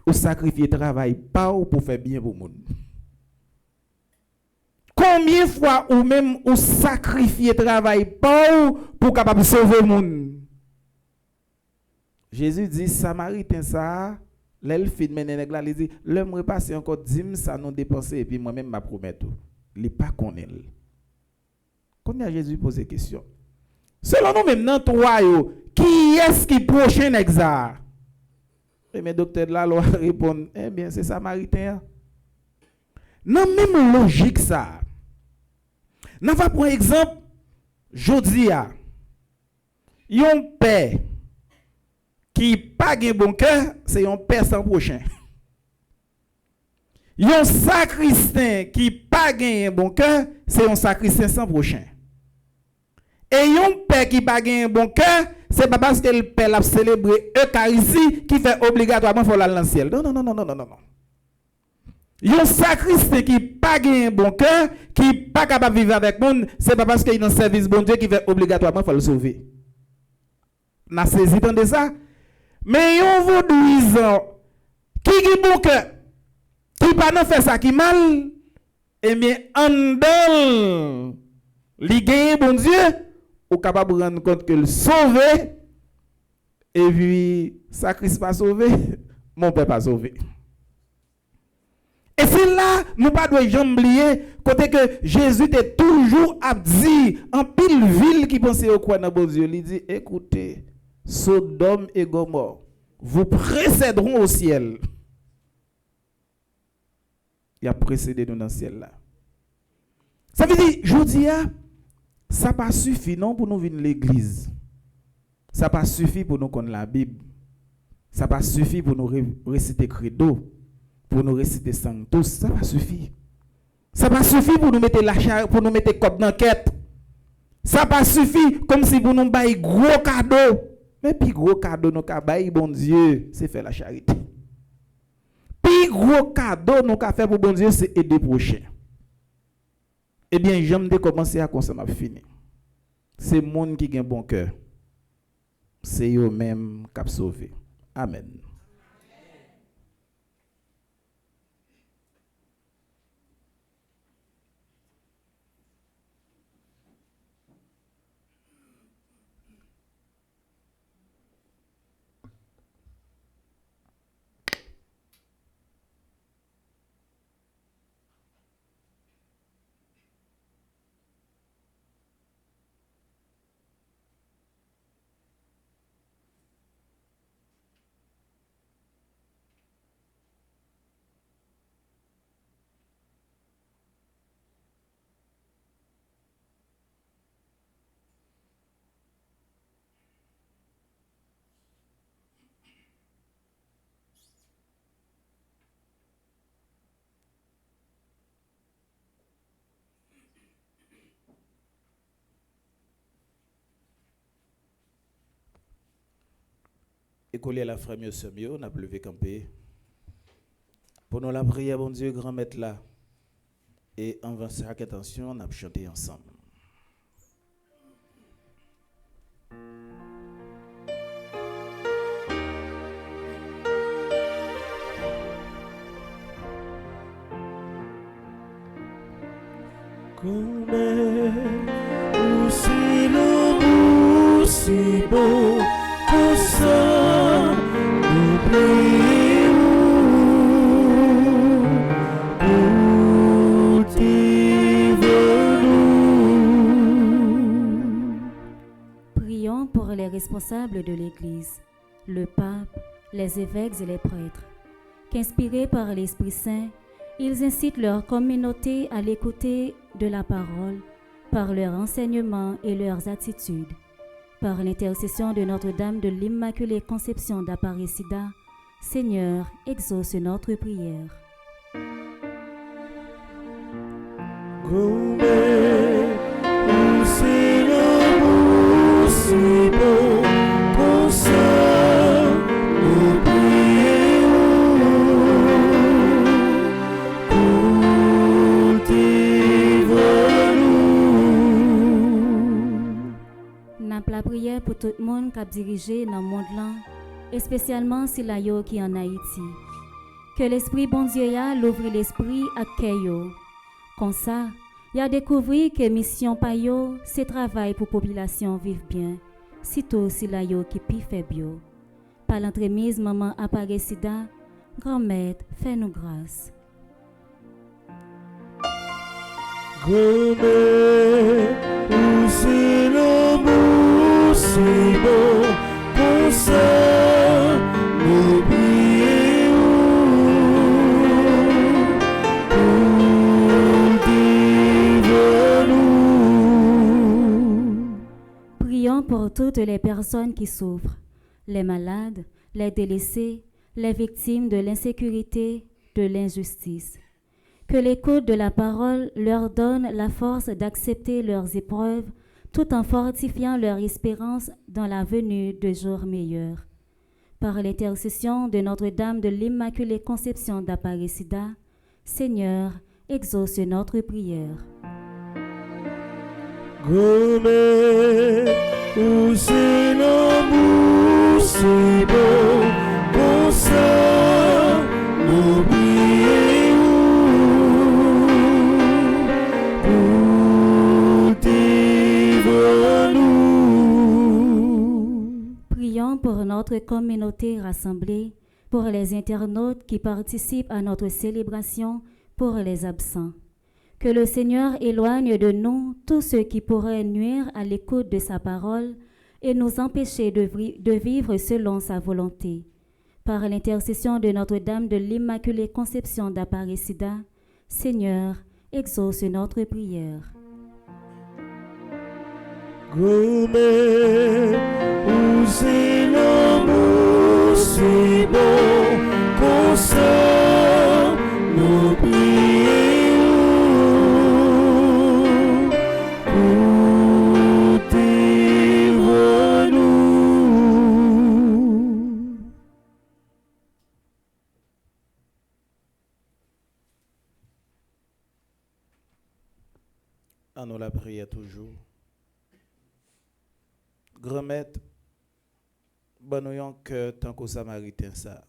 ou sacrifier travail pas pour faire bien pour monde? Combien de fois ou même ou sacrifier travail pas pour capable sauver monde? Jésus dit Samaritain ça, l'elle fin mener nèg la, il dit l'homme repasser encore 10 ça nous dépenser et puis moi même m'a promettre. Il pas connaît. Quand Jésus pose question. Selon nous même dans toi yo, qui est-ce qui prochain exa? Et mes docteurs là leur répondent eh bien c'est Samaritain. Non même logique ça. N'a va prendre exemple jodi a. Yon père qui pas gen bon cœur, c'est un père sans prochain. Yon sacristain qui pas gen bon cœur, c'est un sacristain sans prochain. Et yon père qui pas gen bon cœur, c'est pas parce que le père a célébré Eucharistie qui fait obligatoirement faut aller dans le ciel. Non. Yon sacristain qui pas gen bon cœur, qui pas capable de vivre avec monde, c'est pas parce qu'il est dans le service bon Dieu qui fait obligatoirement faut le sauver. N'a saisi de ça? Mais yon vaudouisant qui bon cœur, qui pas non fait ça qui mal, et bien en dedans li gagne bon Dieu, ou capable de rendre compte que le sauver, et puis ça Christ pas sauvé, mon père pas sauvé. Et c'est là, nous pas doit jamais oublier, côté que Jésus était toujours à dire, en pile ville qui pensait au quoi dans bon Dieu, il dit, écoutez, Sodome et Gomorrhe, vous précéderont au ciel. Il a précédé nous dans le ciel là. Ça veut dire, je dis, ça pas suffit non pour nous venir à l'église. Ça pas suffit pour nous connaître la Bible. Ça pas suffit pour nous réciter credo, pour nous réciter sanctus, ça pas suffit. Ça pas suffit pour nous mettre la pour nous mettre cop dans quête. Ça pas suffit comme si pour nous bailler gros cadeau. Mais puis gros cadeau nous ka bailler bon Dieu, c'est faire la charité. Puis gros cadeau nous ka faire pour bon Dieu, c'est aider prochain. Eh bien, j'aime de commencer à consommer fini. C'est monde qui a un bon cœur. C'est eux même qui ont sauvé. Amen. Écolier la frère mieux on a levé campé. Pour nous la prière, bon Dieu, grand maître là. Et en chaque attention, on a chanté ensemble. Aussi l'amour si beau que ça, Prions pour les responsables de l'Église, le pape, les évêques et les prêtres, qu'inspirés par l'Esprit Saint, ils incitent leur communauté à l'écouter de la parole par leur enseignement et leurs attitudes. Par l'intercession de Notre-Dame de l'Immaculée Conception d'Aparecida, Seigneur, exauce notre prière. La prière pour tout le monde qui a dirigé dans le monde là, et spécialement si la yo qui en Haïti. Que l'esprit bon Dieu ya l'ouvre l'esprit à Keyo. Comme ça, y a découvert que mission pa yo, c'est travail pour population vivre bien. Sitôt si la yo qui pi fait bio. Par l'entremise maman Aparecida, grand-mère, fais-nous grâce. Grand-mère, où c'est l'amour si beau pour ça, n'oubliez-vous pour nous. Prions pour toutes les personnes qui souffrent, les malades, les délaissés, les victimes de l'insécurité, de l'injustice. Que l'écoute de la parole leur donne la force d'accepter leurs épreuves tout en fortifiant leur espérance dans la venue de jours meilleurs. Par l'intercession de Notre-Dame de l'Immaculée Conception d'Aparecida, Seigneur, exauce notre prière. Grand-mère, où c'est l'amour si beau pour ça, n'oubliez-vous pour nous. Prions pour notre communauté rassemblée, pour les internautes qui participent à notre célébration, pour les absents. Que le Seigneur éloigne de nous tous ceux qui pourraient nuire à l'écoute de sa parole et nous empêcher de vivre selon sa volonté. Par l'intercession de Notre-Dame de l'Immaculée Conception d'Aparecida, Seigneur, exauce notre prière. Grand-mère, où c'est l'amour si beau pour ça, n'oubliez-vous pour nous. À nous la prière toujours. Grand maître, bon nous un cœur tant qu'au Samaritain ça.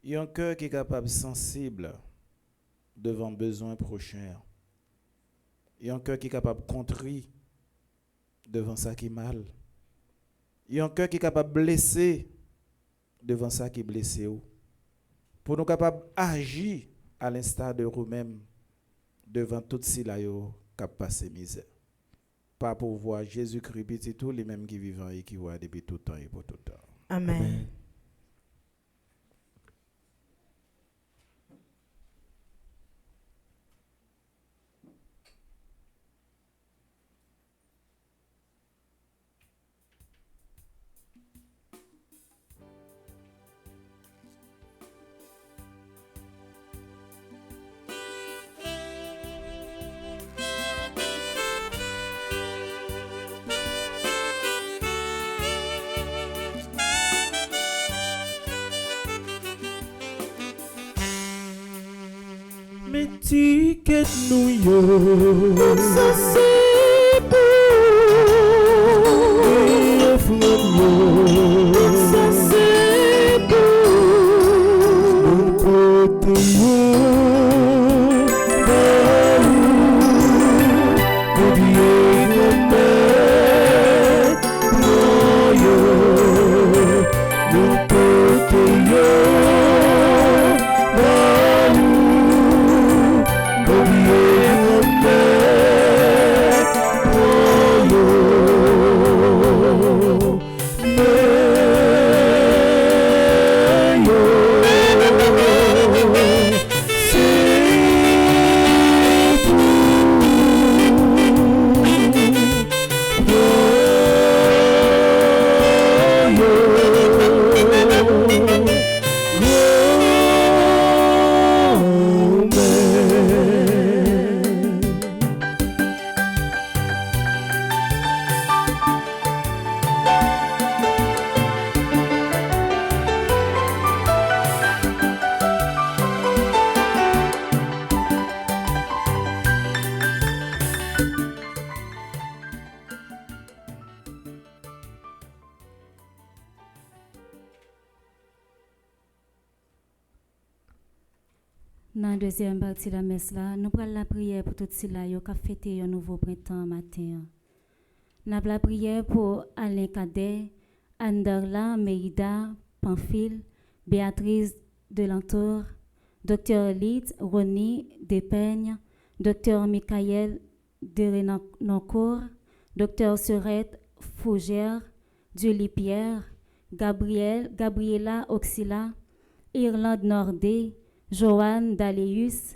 Il y a un cœur qui est capable sensible devant besoin prochain. Il y a un cœur qui est capable contrit devant ça qui est mal. Il y a un cœur qui est capable blessé devant ça qui est blessé. Pour nous capables d'agir à l'instar de nous-mêmes devant tout ce qui a passé misère. Pas pour voir Jésus-Christ petit tout, les mêmes qui vivent et qui voient depuis tout temps et pour tout temps. Amen. Mais ticket nous yo. Ça c'est beau. Et frère yo. Ça c'est beau. Mon côté yo. Dans la deuxième partie de la messe, là, nous prenons la prière pour tout cela qui a fêté un nouveau printemps matin. Nous avons la prière pour Alain Cadet, Anderla, Merida, Pamphile, Béatrice Delantour, Dr. Lyd, Ronnie Despeignes, Dr. Michael Derenoncourt, Dr. Serette Fougère, Julie Pierre, Gabriela Oxila, Irlande Nordé, Joanne Daleus,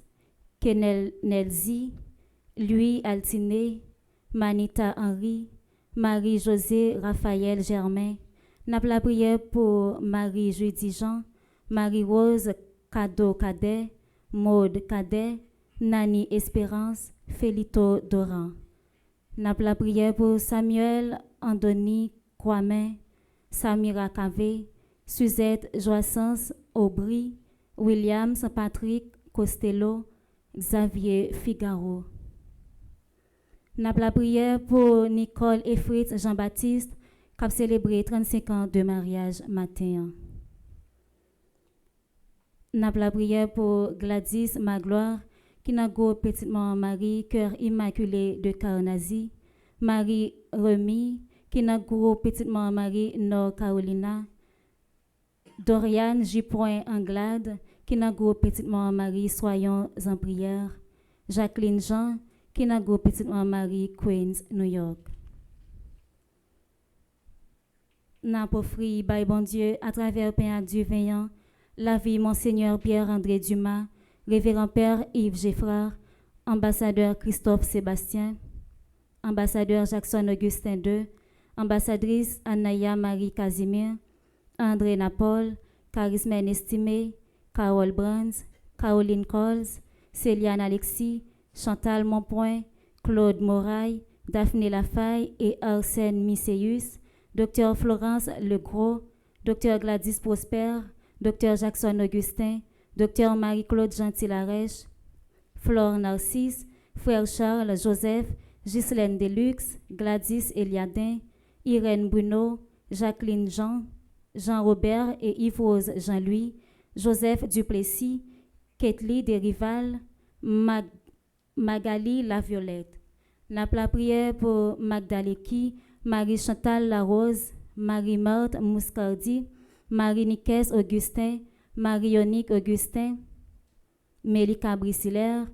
Kenel Nelzi, Louis Altiné, Manita Henry, Marie-Josée Raphaël Germain. N'a la prière pour Marie-Judy Jean, Marie-Rose Cadeau Cadet, Maude Cadet, Nani Espérance, Félito Doran. N'a la prière pour Samuel Andoni Kwame, Samira Cave, Suzette Joissance Aubry, William Saint-Patrick Costello, Xavier Figaro. N'a la prière pour Nicole et Fritz Jean-Baptiste qui a célébré 35 ans de mariage matin. N'a la prière pour Gladys Magloire qui n'a go petite maman Marie cœur immaculé de Carnazy, Marie Remy qui n'a go petite maman Marie Nord Carolina, Doriane J. Anglade qui n'a go petite maman Marie soyons en prière, Jacqueline Jean qui n'a go petite maman Marie Queens New York. N'a offri by bon Dieu à travers Père Dieu veillant la vie Monseigneur Pierre-André Dumas, Révérend Père Yves Geffrard, ambassadeur Christophe Sébastien, ambassadeur Jackson Augustin II, ambassadrice Anaya Marie Casimir, André Napol, Charismène Estimé, Carole Brands, Caroline Coles, Céliane Alexis, Chantal Monpoint, Claude Moraille, Daphné Lafaille et Arsène Misséus, Dr Florence Legros, Dr Gladys Prosper, Dr Jackson Augustin, Dr Marie-Claude Gentil-Arèche, Flore Narcisse, Frère Charles Joseph, Ghislaine Deluxe, Gladys Eliadin, Irène Bruno, Jacqueline Jean, Jean-Robert et Yves-Rose Jean-Louis, Joseph Duplessis, Ketli Desrival, Magali Laviolette. N'a la prière pour Magdaleki, Marie-Chantal Larose, Marie-Marthe Mouscardi, Marie-Nicaise Augustin, Marie-Yonique Augustin, Mélika Brisilaire,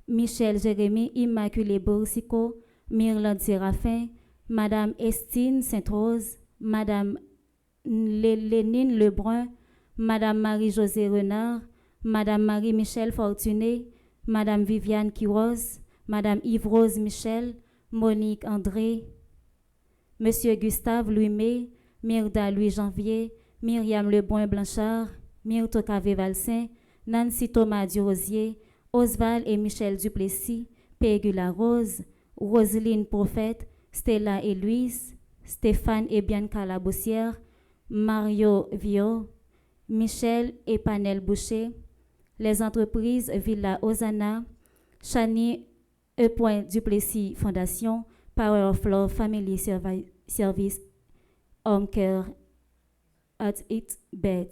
Michel Jérémy Immaculée Borsico, Myrlande Séraphin, Madame Estine Sainte-Rose, Madame Lénine Lebrun, Madame Marie-Josée Renard, Madame Marie-Michel Fortuné, Madame Viviane Quiros, Madame Yves-Rose Michel, Monique André, Monsieur Gustave Louis-May, Myrda Louis-Janvier, Myriam Lebrun Blanchard, Myrto Cavé-Valsin, Nancy Thomas Durosier, Oswald et Michel Duplessis, Pégula Rose, Roselyne Prophète, Stella et Louise, Stéphane et Bianca Labossière, Mario Vio, Michel et Panel Boucher, les entreprises Villa Hosanna, Chani E. Duplessis Fondation, Power of Love Family Service, Home Care at its bed.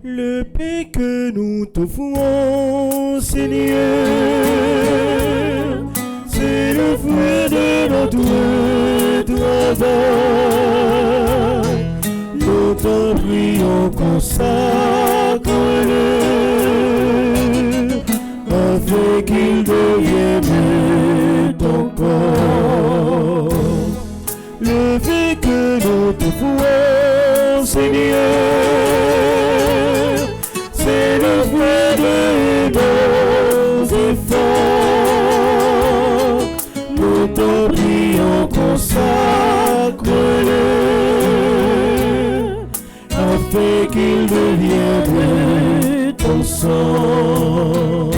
Le paix que nous t'offrons, Seigneur, c'est le fruit de notre travail. Nous t'en prions, consacre-le, afin qu'il devienne ton corps. Le paix que nous t'offrons, Seigneur, c'est le fruit de nos efforts. Nous t'en prions, consacre-le, afin qu'il devienne ton sang.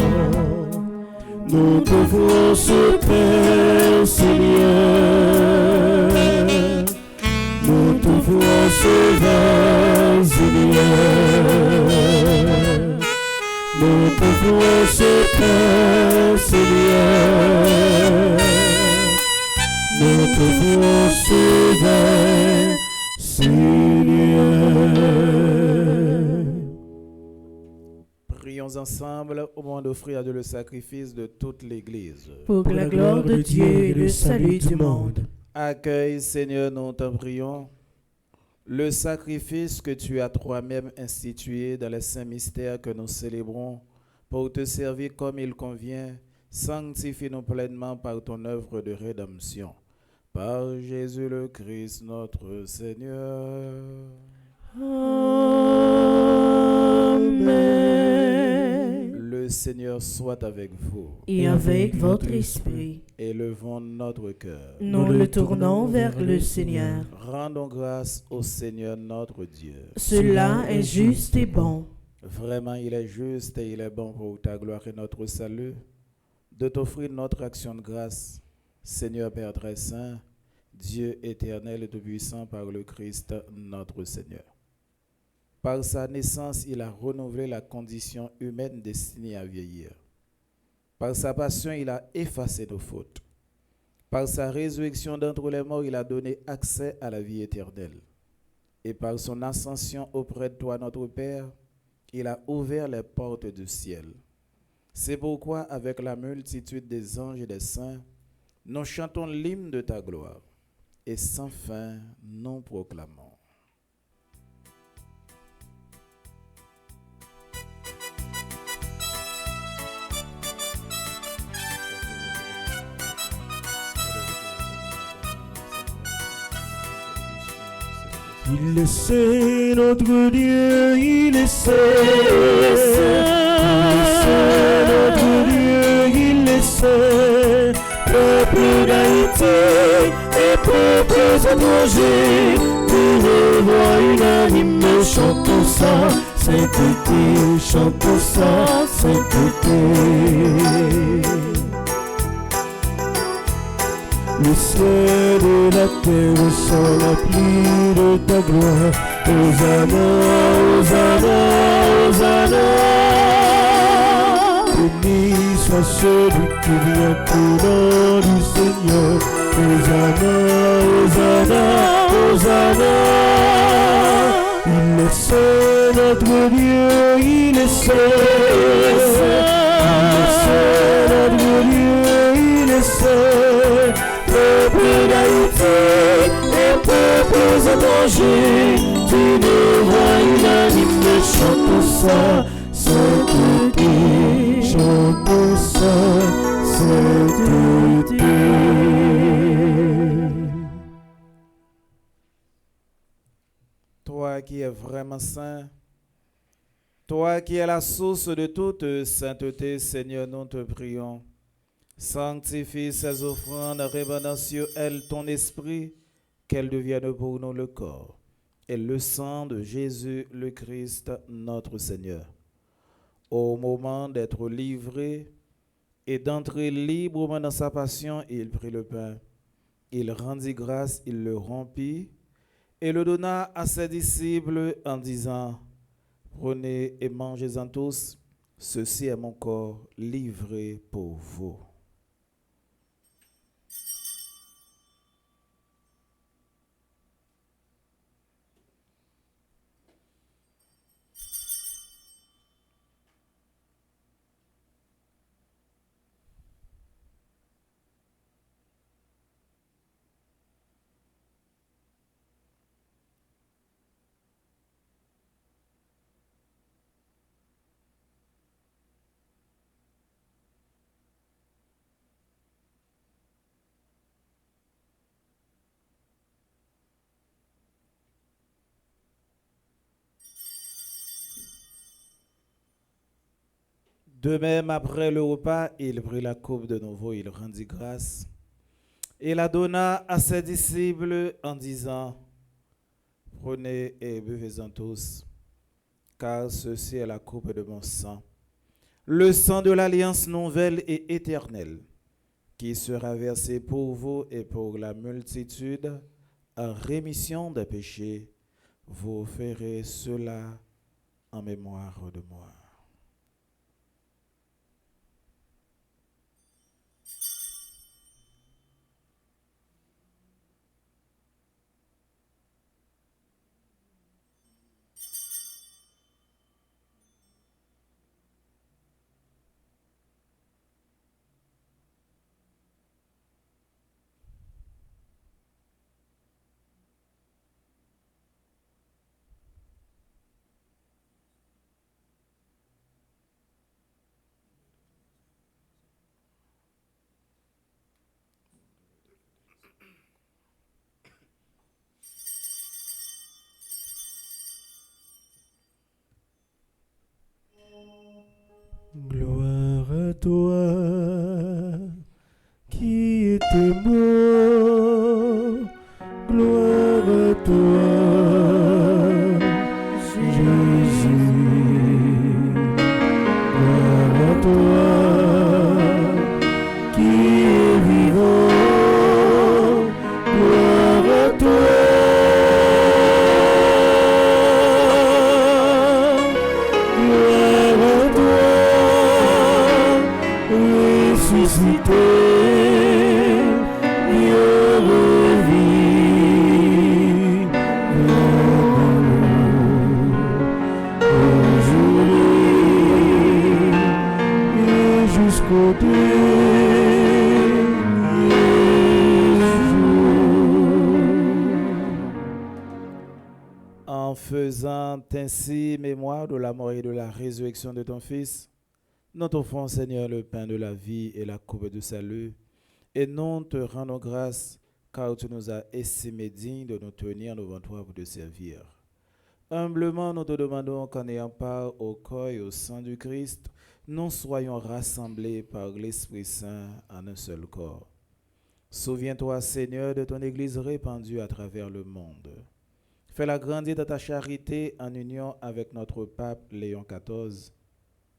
Nous t'offrons ce Père, Seigneur. Nous t'offrons ce vin, Seigneur. Nous t'offrons ce pain, Seigneur. Nous t'offrons ce vin, Seigneur. Prions ensemble au moment d'offrir à Dieu le sacrifice de toute l'Église. Pour la gloire de Dieu et le salut du monde. Accueille, Seigneur, nous t'en prions, le sacrifice que tu as toi-même institué dans les saints mystères que nous célébrons pour te servir comme il convient. Sanctifie-nous pleinement par ton œuvre de rédemption. Par Jésus le Christ, notre Seigneur. Amen. Le Seigneur soit avec vous. Et avec votre esprit, Élevons notre cœur. nous le tournons vers le Seigneur. Rendons grâce au Seigneur notre Dieu. Cela est juste et bon. Vraiment, il est juste et il est bon pour ta gloire et notre salut de t'offrir notre action de grâce, Seigneur Père très saint, Dieu éternel et tout-puissant par le Christ notre Seigneur. Par sa naissance, il a renouvelé la condition humaine destinée à vieillir. Par sa passion, il a effacé nos fautes. Par sa résurrection d'entre les morts, il a donné accès à la vie éternelle. Et par son ascension auprès de toi, notre Père, il a ouvert les portes du ciel. C'est pourquoi, avec la multitude des anges et des saints, nous chantons l'hymne de ta gloire. Et sans fin, nous proclamons. Il est saint, notre Dieu, il est saint. Notre Dieu, il est saint. peuple d'Haïti et peuples étrangers, nous voix unanime, chantons ça, sainteté, chantons ça, sainteté. Le ciel et la terre sont remplis de ta gloire. Hosanna, Hosanna, Hosanna. Béni soit celui qui vient au nom du Seigneur. Hosanna, Hosanna, Hosanna. Il est seul, notre Dieu, il est seul. Il est seul, notre Dieu, il est seul. Peuple d'Haïti et peuples étrangers, d'une voix unanime, chantons ça, sainteté, chantons ça, sainteté. Toi qui es vraiment saint, toi qui es la source de toute sainteté, Seigneur, nous te prions. Sanctifie ces offrandes, répandant sur elles ton esprit, qu'elles deviennent pour nous le corps et le sang de Jésus le Christ, notre Seigneur. Au moment d'être livré et d'entrer librement dans sa passion, il prit le pain, il rendit grâce, il le rompit et le donna à ses disciples en disant: prenez et mangez-en tous, ceci est mon corps livré pour vous. De même, après le repas, il prit la coupe de nouveau, il rendit grâce et la donna à ses disciples en disant: prenez et buvez-en tous, car ceci est la coupe de mon sang, le sang de l'alliance nouvelle et éternelle, qui sera versé pour vous et pour la multitude en rémission des péchés. Vous ferez cela en mémoire de moi. Gloire à toi qui étais mort, gloire à toi, Jésus, gloire à toi qui est vivant, gloire à toi. Ressuscité, Dieu revit, aujourd'hui et jusqu'au dernier jour. En faisant ainsi mémoire de la mort et de la résurrection de ton Fils, nous t'offrons, Seigneur, le pain de la vie et la coupe de salut, et nous te rendons grâce, car tu nous as estimés dignes de nous tenir devant toi pour te servir. Humblement, nous te demandons qu'en ayant part au corps et au sang du Christ, nous soyons rassemblés par l'Esprit Saint en un seul corps. Souviens-toi, Seigneur, de ton Église répandue à travers le monde. Fais-la grandir dans ta charité en union avec notre pape Léon XIV,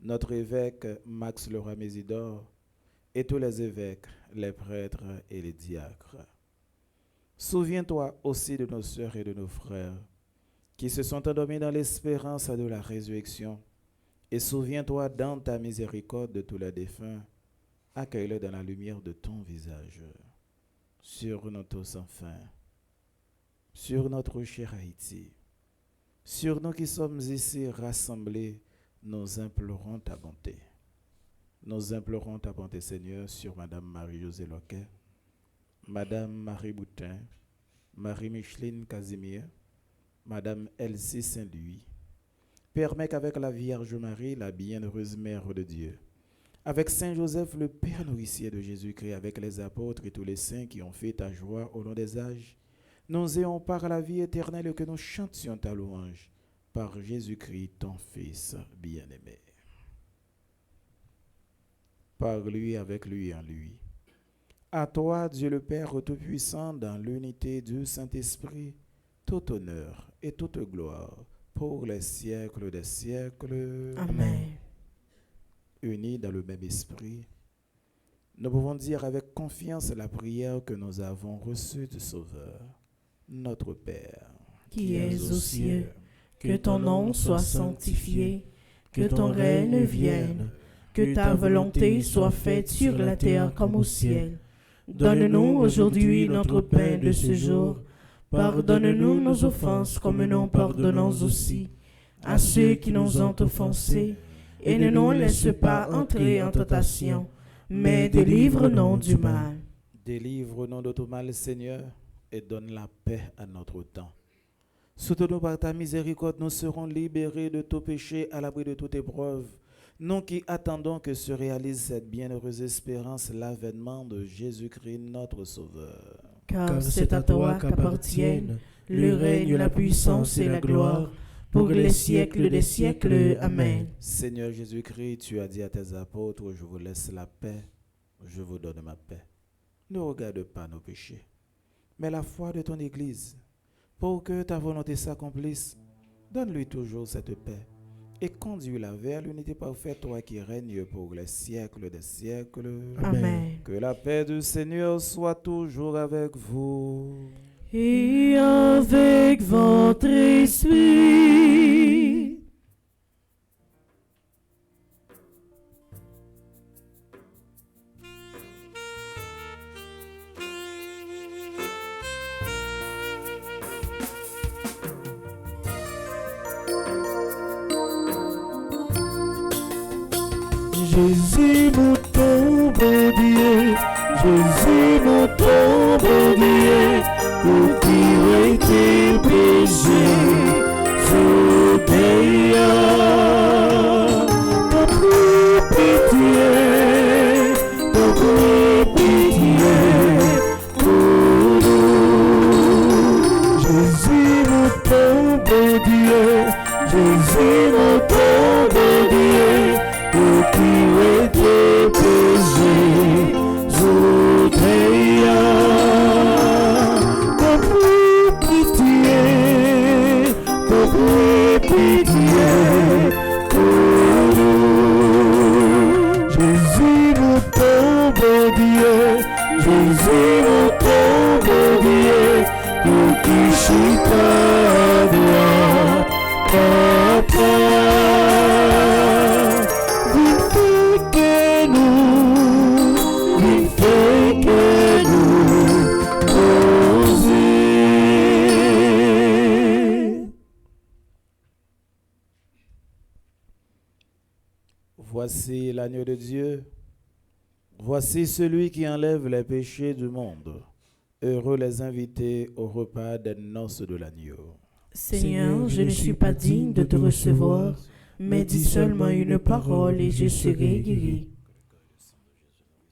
notre évêque Max Leroy Mésidor et tous les évêques, les prêtres et les diacres. Souviens-toi aussi de nos sœurs et de nos frères qui se sont endormis dans l'espérance de la résurrection. Et souviens-toi dans ta miséricorde de tous les défunts. Accueille-les dans la lumière de ton visage. Sur nous tous enfin, sur notre cher Haïti, sur nous qui sommes ici rassemblés, nous implorons ta bonté. Nous implorons ta bonté, Seigneur, sur Madame Marie-Josée Loquet, Madame Marie Boutin, Marie-Micheline Casimir, Madame Elsie Saint-Louis. Permets qu'avec la Vierge Marie, la bienheureuse Mère de Dieu, avec Saint Joseph, le Père nourricier de Jésus-Christ, avec les apôtres et tous les saints qui ont fait ta joie au long des âges, nous ayons par la vie éternelle et que nous chantions ta louange par Jésus-Christ, ton Fils bien-aimé. Par lui, avec lui et en lui. À toi, Dieu le Père Tout-Puissant, dans l'unité du Saint-Esprit, tout honneur et toute gloire pour les siècles des siècles. Amen. Unis dans le même esprit, nous pouvons dire avec confiance la prière que nous avons reçue du Sauveur, notre Père, Qui es aux cieux, que ton nom soit sanctifié, que ton règne vienne, que ta volonté soit faite sur la terre comme au ciel. Donne-nous aujourd'hui notre pain de ce jour. Pardonne-nous nos offenses comme nous pardonnons aussi à ceux qui nous ont offensés. Et ne nous laisse pas entrer en tentation, mais délivre-nous du mal. Délivre-nous de tout mal, Seigneur, et donne la paix à notre temps. Soutenons par ta miséricorde, nous serons libérés de tout péché, à l'abri de toute épreuve. Nous qui attendons que se réalise cette bienheureuse espérance, l'avènement de Jésus-Christ, notre Sauveur. Car c'est à toi qu'appartiennent le règne, la puissance et la gloire, pour les siècles des siècles. Amen. Seigneur Jésus-Christ, tu as dit à tes apôtres, je vous laisse la paix, je vous donne ma paix. Ne regarde pas nos péchés, mais la foi de ton Église. Pour que ta volonté s'accomplisse, donne-lui toujours cette paix et conduis-la vers l'unité parfaite, toi qui règnes pour les siècles des siècles. Amen. Que la paix du Seigneur soit toujours avec vous. Et avec votre esprit. Jésus, mon ton bon Dieu, Jésus, mon ton bon Dieu, pour tirer tes péchés, sous tes t'as pris pitié pour nous. Jésus, mon ton bon Dieu, Jésus, mon ton bon Dieu, pour tirer tes péchés, sous tes t'as pris pitié pour nous. Jésus, mon ton bon Dieu, Jésus, mon ton bon Dieu, pour qui chita droit, papa. Il fait que nous oser. Voici l'agneau de Dieu. Voici celui qui enlève les péchés du monde. Heureux les invités au repas des noces de l'agneau. Seigneur, je ne suis pas digne de te recevoir, mais dis seulement une parole et je serai guéri.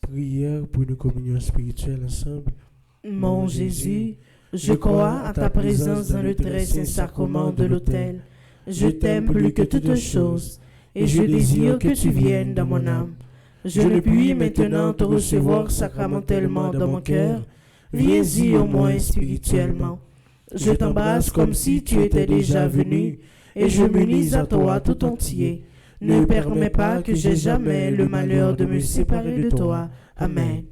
Prière pour une communion spirituelle ensemble. Mon Jésus, je crois à ta présence dans le très saint sacrement de l'autel. Je t'aime plus que toute chose et je désire que tu viennes dans mon âme. Je ne puis maintenant te recevoir sacramentellement dans mon cœur. Viens-y au moins spirituellement. Je t'embrasse comme si tu étais déjà venu, et je m'unis à toi tout entier. Ne permets pas que j'aie jamais le malheur de me séparer de toi. Amen.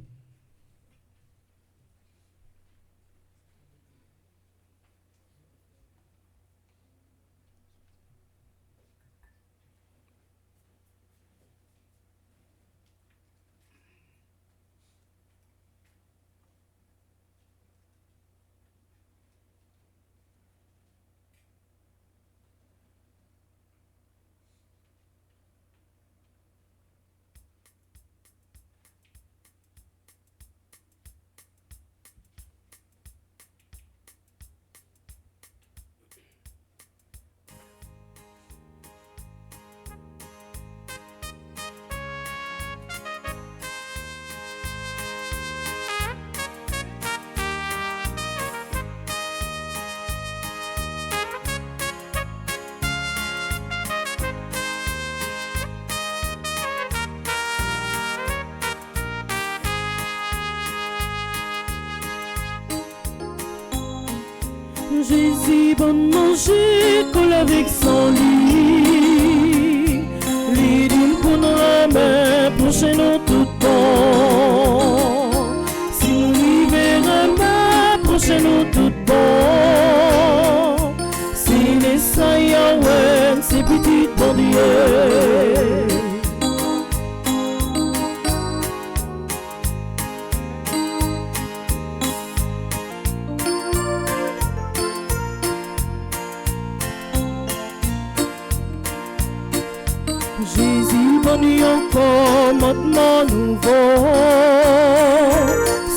Jésus, bon manger, colle avec son lit. L'idée pour nous remettre, pour chez nous tout bon. Si nous vivons remettre, pour chez nous tout bon. Si les saillants, ouais, c'est petit bon Dieu. Jésus, bon Dieu, commandement nouveau.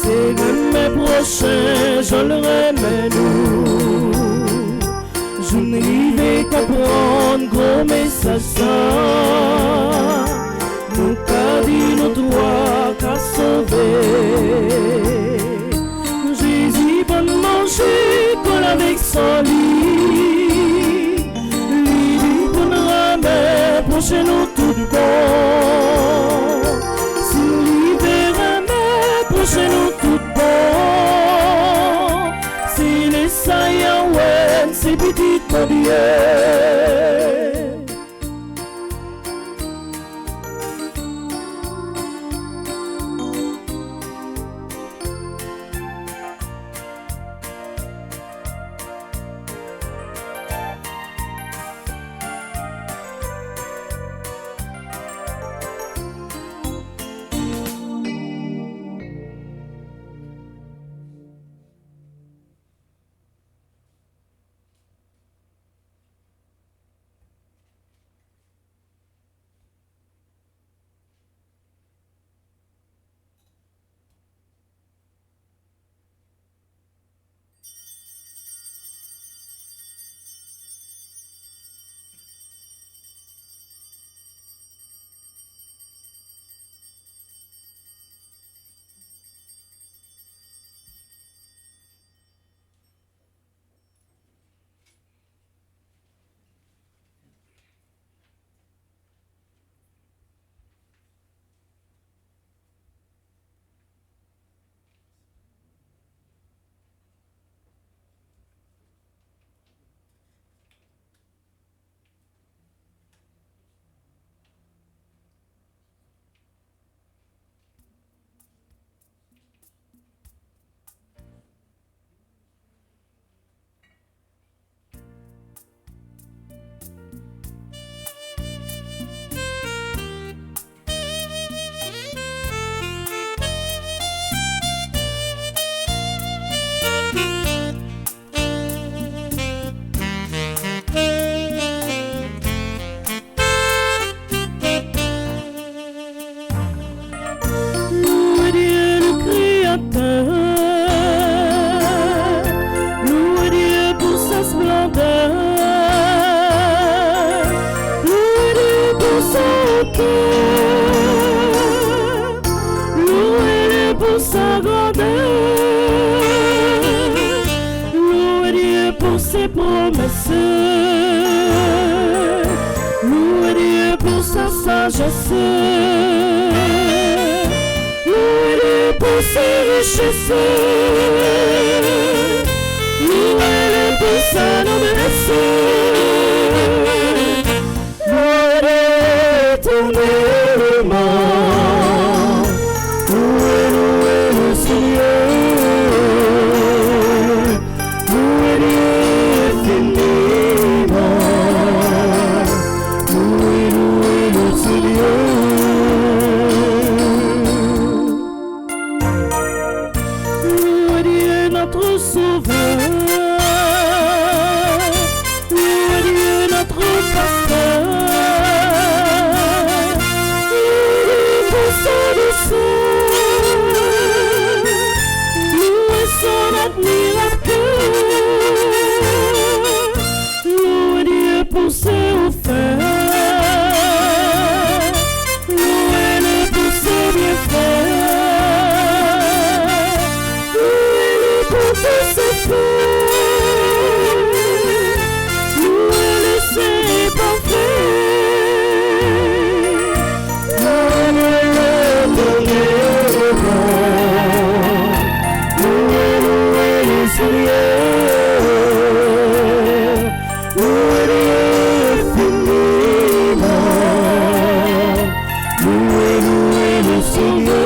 C'est le mes prochain, je le remets nous. Je ne vais comprendre gros message ça. Nous qu'a dit nos droits qu'à sauver. Jésus, bon manger, colle avec son lit. L'idée pour nous ramener, pour chez nous tout bon. Si l'hiver remet, pour chez nous tout bon. Si les saillants, ouais, c'est petit mon Dieu. Louez-le pour sa grandeur, louez Dieu pour ses promesses, louez Dieu pour sa sagesse. pour ses richesses, louez-le pour sa noblesse. Louez éternellement, louez le Seigneur, louez-le infiniment, louez le Seigneur. Louez Dieu notre Sauveur, louez Dieu notre Pasteur, louez pour sa douceur, louez son admirateur, louez Dieu pour ses offerts, louez-le pour ses bienfaits, louez-le pour tous ses faits, louez-le c'est parfait. Louez-le éternellement, louez le Seigneur, louez-le infiniment, louez le Seigneur.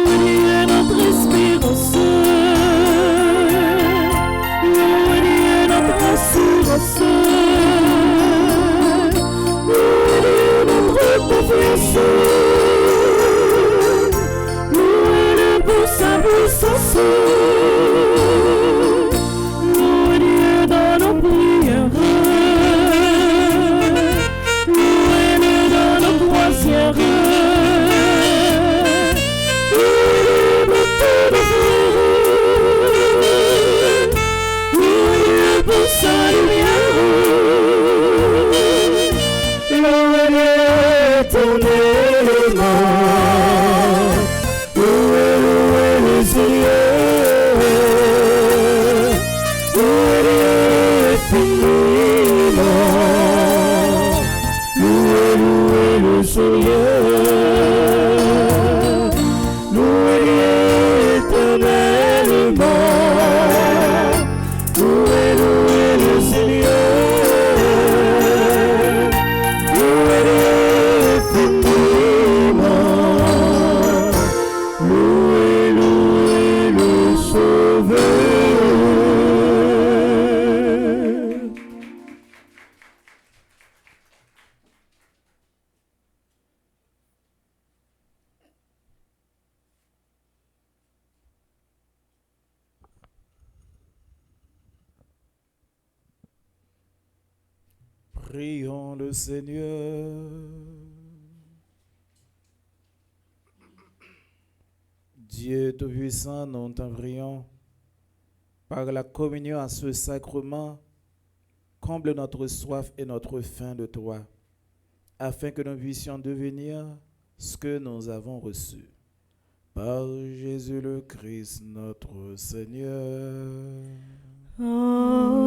Louez notre espérance, louez notre assurance, louez notre confiance, louez-le pour sa puissance, louez Dieu dans nos prières, louez-le dans nos croisières, louez-le pour tous nos frères, louez-le pour sa lumière, louez-le éternellement, louez le Seigneur, louez-le infiniment, louez le Seigneur, louez éternellement, louez le Seigneur, louez infiniment, louez le Sauveur. Prions le Seigneur. Dieu Tout-Puissant, nous t'en prions. Par la communion à ce sacrement, comble notre soif et notre faim de toi, afin que nous puissions devenir ce que nous avons reçu. Par Jésus le Christ, notre Seigneur. Amen.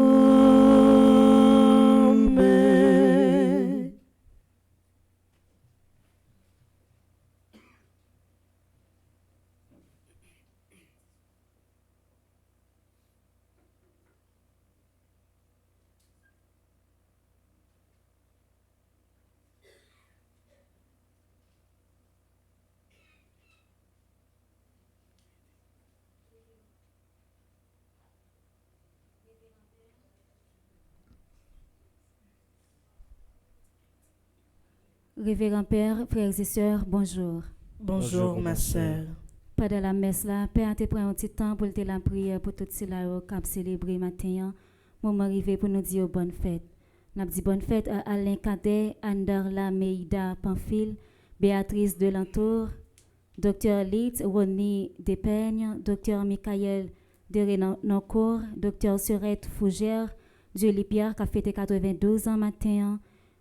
Révérend Père, frères et sœurs, bonjour. Bonjour, ma sœur. Pendant la messe là, Père, tu prends un petit temps pour te la prière pour tout cela qui a célébré matin. Moment arrivé pour nous dire bonne fête. Nous dit bonne fête à Alain Cadet, Anderla Meida Pamphile, Béatrice Delantour, Dr. Litz Ronnie Despeigne, Dr. Michael Derenoncourt, Dr. Surette Fougère, Julie Pierre qui a fêté 92 ans matin.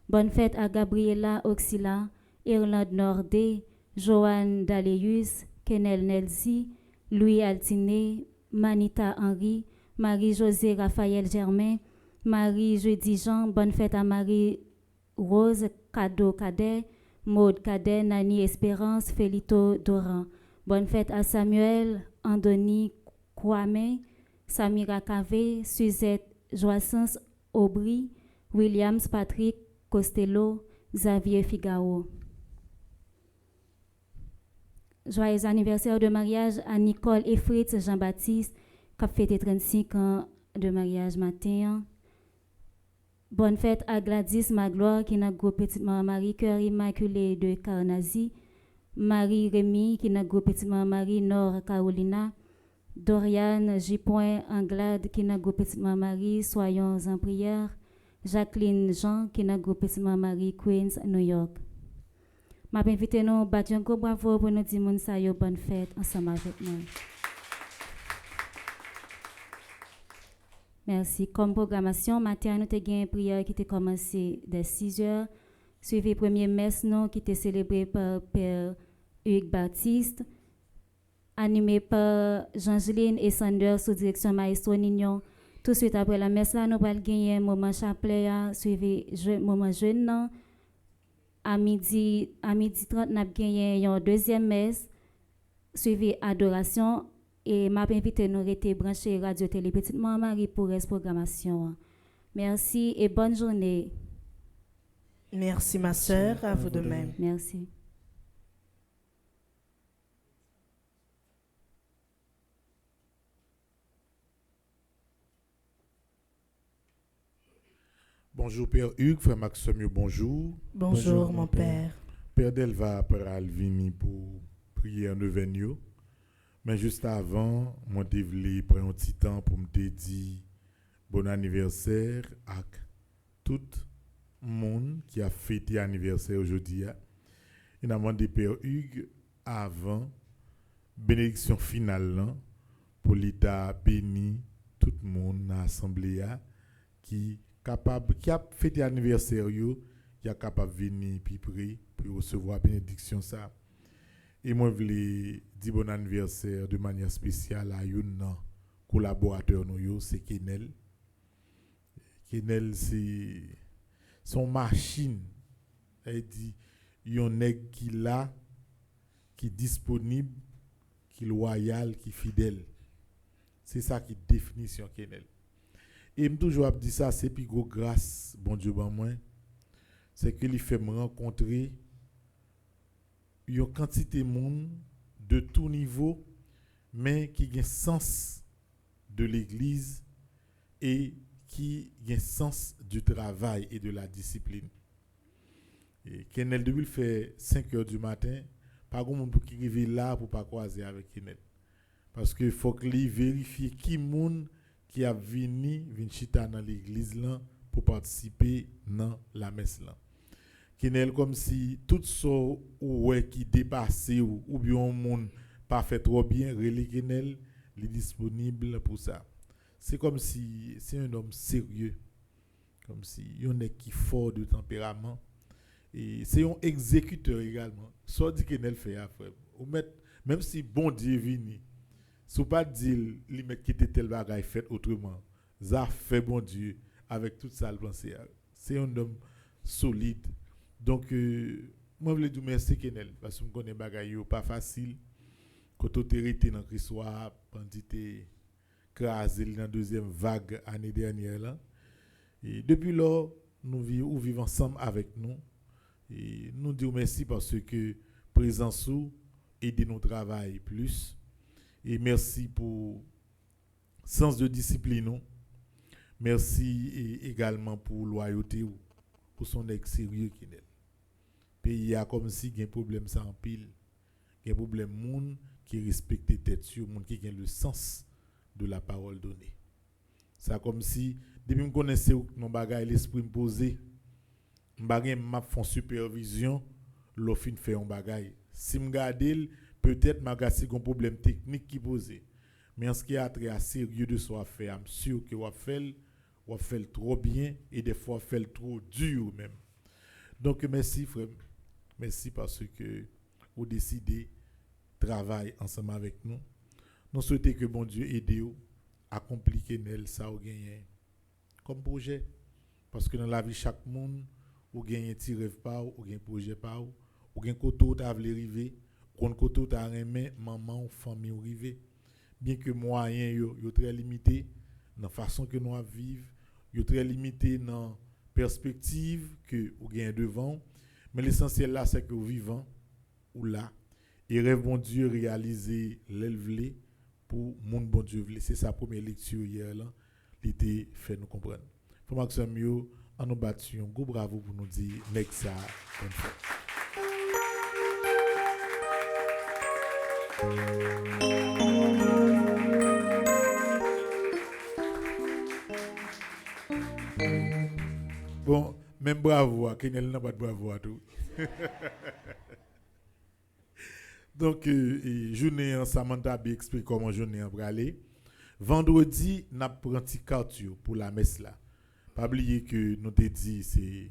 Bonne fête à Gabriela Oxila, Irlande Nordé, Joanne Daleus, Kenel Nelsi, Louis Altiné, Manita Henry, Marie-Josée Raphaël Germain, Marie Jeudi Jean. Bonne fête à Marie-Rose Cadeau Cadet, Maude Cadet, Nani Espérance, Félito Doran. Bonne fête à Samuel, Andoni Kwame, Samira Cave, Suzette Joissens Aubry, Williams Patrick Costello, Xavier Figaro. Joyeux anniversaire de mariage à Nicole et Fritz Jean-Baptiste, qui a fêté 35 ans de mariage matin. Bonne fête à Gladys Magloire, qui n'a groupe Petite Marie Cœur Immaculé de Carnazy, Marie Rémy, qui n'a groupe Petite Marie Nord Carolina, Doriane J. Anglade, qui n'a groupe Petite Marie Soyons en prière, Jacqueline Jean, qui n'a groupe Petite Marie Queens, New York. Je vais inviter nous à battre un gros bravo pour nous dire bonne fête ensemble avec nous. Merci. Comme programmation, matin, nous avons une prière qui a commencé dès 6 heures, suivi premier messe qui était célébré par Père Hugues Baptiste, animé par Jean-Géline et Sanders sous direction Maestro Nignon. Tout de suite après la messe, nous allons gagner un moment chapelet, suivi moment jeune. À midi 30, nous avons gagné une deuxième messe, suivi adoration. Et m'a invité nous rester branchés Radio Télé Petite Marie pour la programmation. Merci et bonne journée. Merci ma sœur, à vous de même. Merci. Bonjour Père Hugues, Frère Maxime, bonjour. Bonjour mon Père. Père Delva, Père Alvini pour prier en devenir. Mais juste avant, moi je voulais prendre un petit temps pour me dire bon anniversaire à tout le monde qui a fêté anniversaire aujourd'hui. Il a demandé Père Hugues avant bénédiction finale pour l'État béni tout le monde dans l'assemblée qui a fêté anniversaire qui est capable de venir puis prier pour recevoir bénédiction ça. Et moi, je voulais dire bon anniversaire de manière spéciale à un collaborateur, c'est Kenel. Kenel, c'est son machine. Elle dit, il y a un nègre qui là, qui est disponible, qui est loyal, qui est fidèle. C'est ça qui définit son Kenel. Et je toujours dit ça, c'est plus gros grâce, bon Dieu, ben moi, c'est qu'il fait me rencontrer une quantité de monde de tout niveau, mais qui a un sens de l'église et qui a un sens du travail et de la discipline. Et Kenel depuis fait 5 heures du matin, pas grand monde qui arrive là pour pas croiser avec Kenel. Parce que faut qu'il vérifie qui monde qui a venu chita dans l'église là pour participer dans la messe là. Kenel comme si tout ça qui dépasse ou bien un monde pas fait trop bien, relé Kenel, il est disponible pour ça. C'est comme si c'est un homme sérieux, comme si il est qui fort de tempérament et c'est un exécuteur également. Soit dit Kenel fait affaire. Même si bon Dieu vini, si pas dire li met qui était tel bagage fait autrement, ça fait bon Dieu avec toute sa pensée. C'est un homme solide. Donc, moi, je veux dire merci Kenel, parce que je connais bagay pas facile. Quand on était dans le soir, pendant crasé dans la deuxième vague l'année dernière. Là. Et depuis là, nous vivons ensemble avec nous. Et nous disons merci parce que présence ou aide nous travail plus. Et merci pour sens de discipline. Merci également pour loyauté ou pour son ex-sérieux Kenel. Pays a comme si il y a un problème sans pile. Il y a un problème monde qui respecte tête sur monde qui a le sens de la parole donnée. C'est comme si depuis me connaissais non bagay l'esprit me poser, bagay m'a font supervision, l'ofin fait un bagay. Si me garder peut-être m'a gâté un problème technique qui posé. Mais en ce qui a trait à sérieux de soi fait, je suis sûr que on fait trop bien et des fois fait trop dur même. Donc merci frère. Merci parce que vous décidez de travailler ensemble avec nous. Nous souhaitons que bon Dieu aide vous à accomplir ça ou gagner comme projet. Parce que dans la vie, chaque monde ou gagne un petit rêve pas ou gagne projet pas ou gagne côté t'a vle river kon côté t'a remet maman ou famille ou river bien que moyen yo très limité dans façon que nous vivre yo très limité dans perspective que ou gagne devant mais l'essentiel là c'est que vous vivant ou là et rêve bon Dieu réaliser l'élevle pour monde bon Dieu vle c'est sa première lecture hier là l'été fait nous comprendre pour Maxime yo en nous battu un gros bravo pour nous dire next ça bonne fête. Bon, même bravo, Kenel n'a pas de bravo à tout. Donc, journée en Samantha B explique comment journée en aller. Vendredi, n'a pris un petit carte pour la messe là. Pas oublier que nous te dit c'est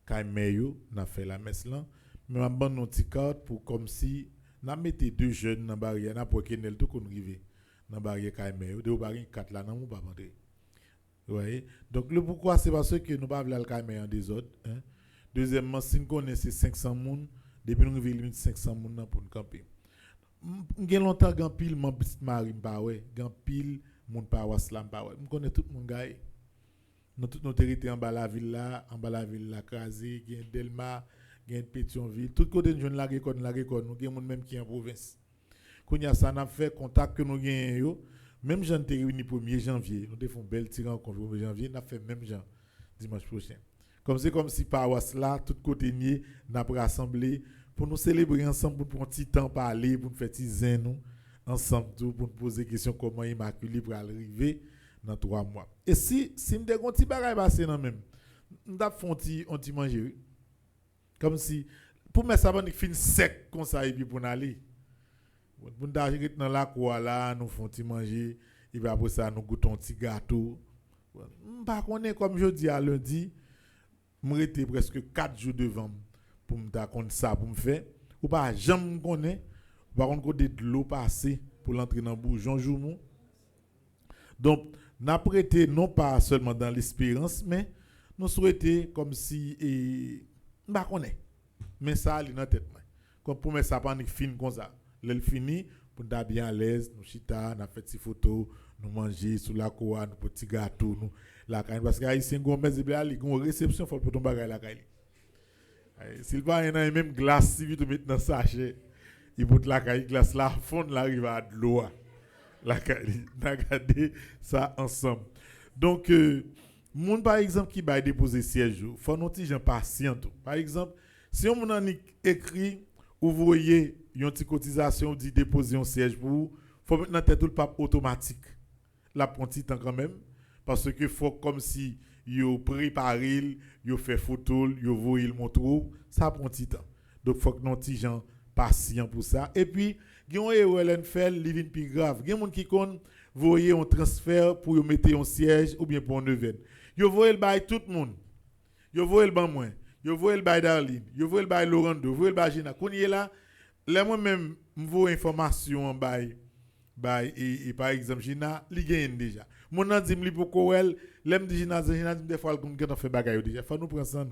Kaimeyo n'a fait la messe là, mais m'a ban un petit carte pour comme si n'a metté deux jeunes dans barrière n'a pour Kenel tout qu'on rive dans barrière Kaimeyo, de barrière 4 là non pas rentrer. Ouais. Donc le pourquoi c'est parce que nous pas vle Kaimeyo en désordre hein. Deuxièmement, si nous connaissons 500 moun, depuis nous rive limite 500 moun pour nous camper. Gen longtemps gan pile mon petit mari pas ouais, gan pile moun pa waslam pas ouais. Me connais tout moun gars. Nous tout nos territoires en bas la ville là crasé, gen Delma, gen Pétionville, tout côté de la récolte, nous gen moun même qui en province. Kounya ça n'a fait contact que nous gen yo, même j'en te réuni 1er janvier, nous te font belle tir rencontre 1er janvier, n'a fait même Jean dimanche prochain. Comme si paroisse là tout côté nié n'a rassemblé pour nous célébrer ensemble pour un petit temps parler pour nous faire tizen nous ensemble tout pour nous poser question comment immaculé pour arriver dans 3 mois. Et si me de gon ti bagay passer nan même m'ta font on manger comme si pour mettre ça ban fin sec comme ça et puis pour aller pour d'aller dans la cour là nous font ti manger et puis après ça nous goûtons petit gâteau pas connait comme jeudi à lundi m'rete presque 4 jours devant pour me raconter ça pour me faire ou pas jamais connait par contre côté de l'eau passer pour l'entrer dans bourgeon jour mou donc n'a prêté non pas seulement dans l'espérance mais nous souhaiter comme si pas connait mais ça ali dans tête comme pour mettre ça pas fin comme ça l'elle fini pour d'être bien à l'aise nous chita n'a fait des photos nous manger sous la cour nous petit gâteau nous la caille parce que haïtien gomme il gon réception faut pour ton bagage la caille s'il pas un même glace si vite mettre dans sachet il bout la caille glace là fond la rive à de l'eau la caille n'a regarder ça ensemble donc moun par exemple qui va déposer siège faut nous ti gens patient par exemple si on a écrit ou voyez une petite cotisation dit déposer un siège pour faut mettre dans tête tout le pape automatique la prend petit temps quand même parce que faut comme si yo préparé yo fait photo yo voyé le montre ça prend petit temps donc faut que nous ti gens patient pour ça et puis gen erreur fait living plus grave gen moun qui kon voyé un transfert pour yo mettre un siège ou bien pour un event yo voyé le bail tout le monde yo voyé le ban moi yo voyé le bail Darlene yo voyé le bail Laurando voyé le bail Gina konye là les moi même m'vo information en bail et par exemple Gina li gagne déjà mon nan dit li pour Corel l'aime dit Gina des fois qu'on gen fait bagaille déjà faut nous prendre ça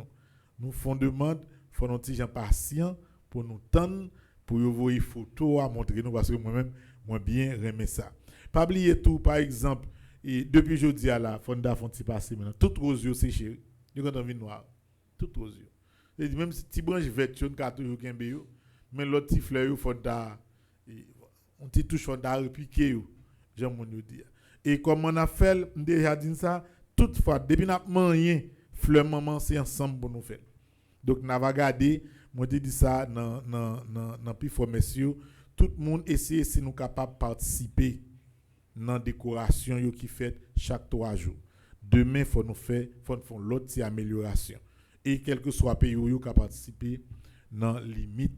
nous font demande faut nous ti gens patient pour nous tendre pour yo voyer photo à montrer nous parce que moi-même moi bien remet ça pas oublier tout par exemple et depuis jeudi à la fonda font ti passer maintenant tout rose yo séché yo quand envie noir tout rose yo et même si ti branche verte on ka toujours kembe yo mais l'autre ti fleur yo fonda on ti touche fonda repiquer yo j'aime mon yo dire et comme on a fait déjà dit ça toutefois depuis n'a rien fleur maman c'est ensemble pour nous faire donc n'a va garder moi te dit ça dans plus fort messieurs tout le monde essayer si nous capable participer dans décoration yo qui fait chaque 3 jours demain faut nous faire l'autre amélioration et quel que soit pays où yo capable participer dans limite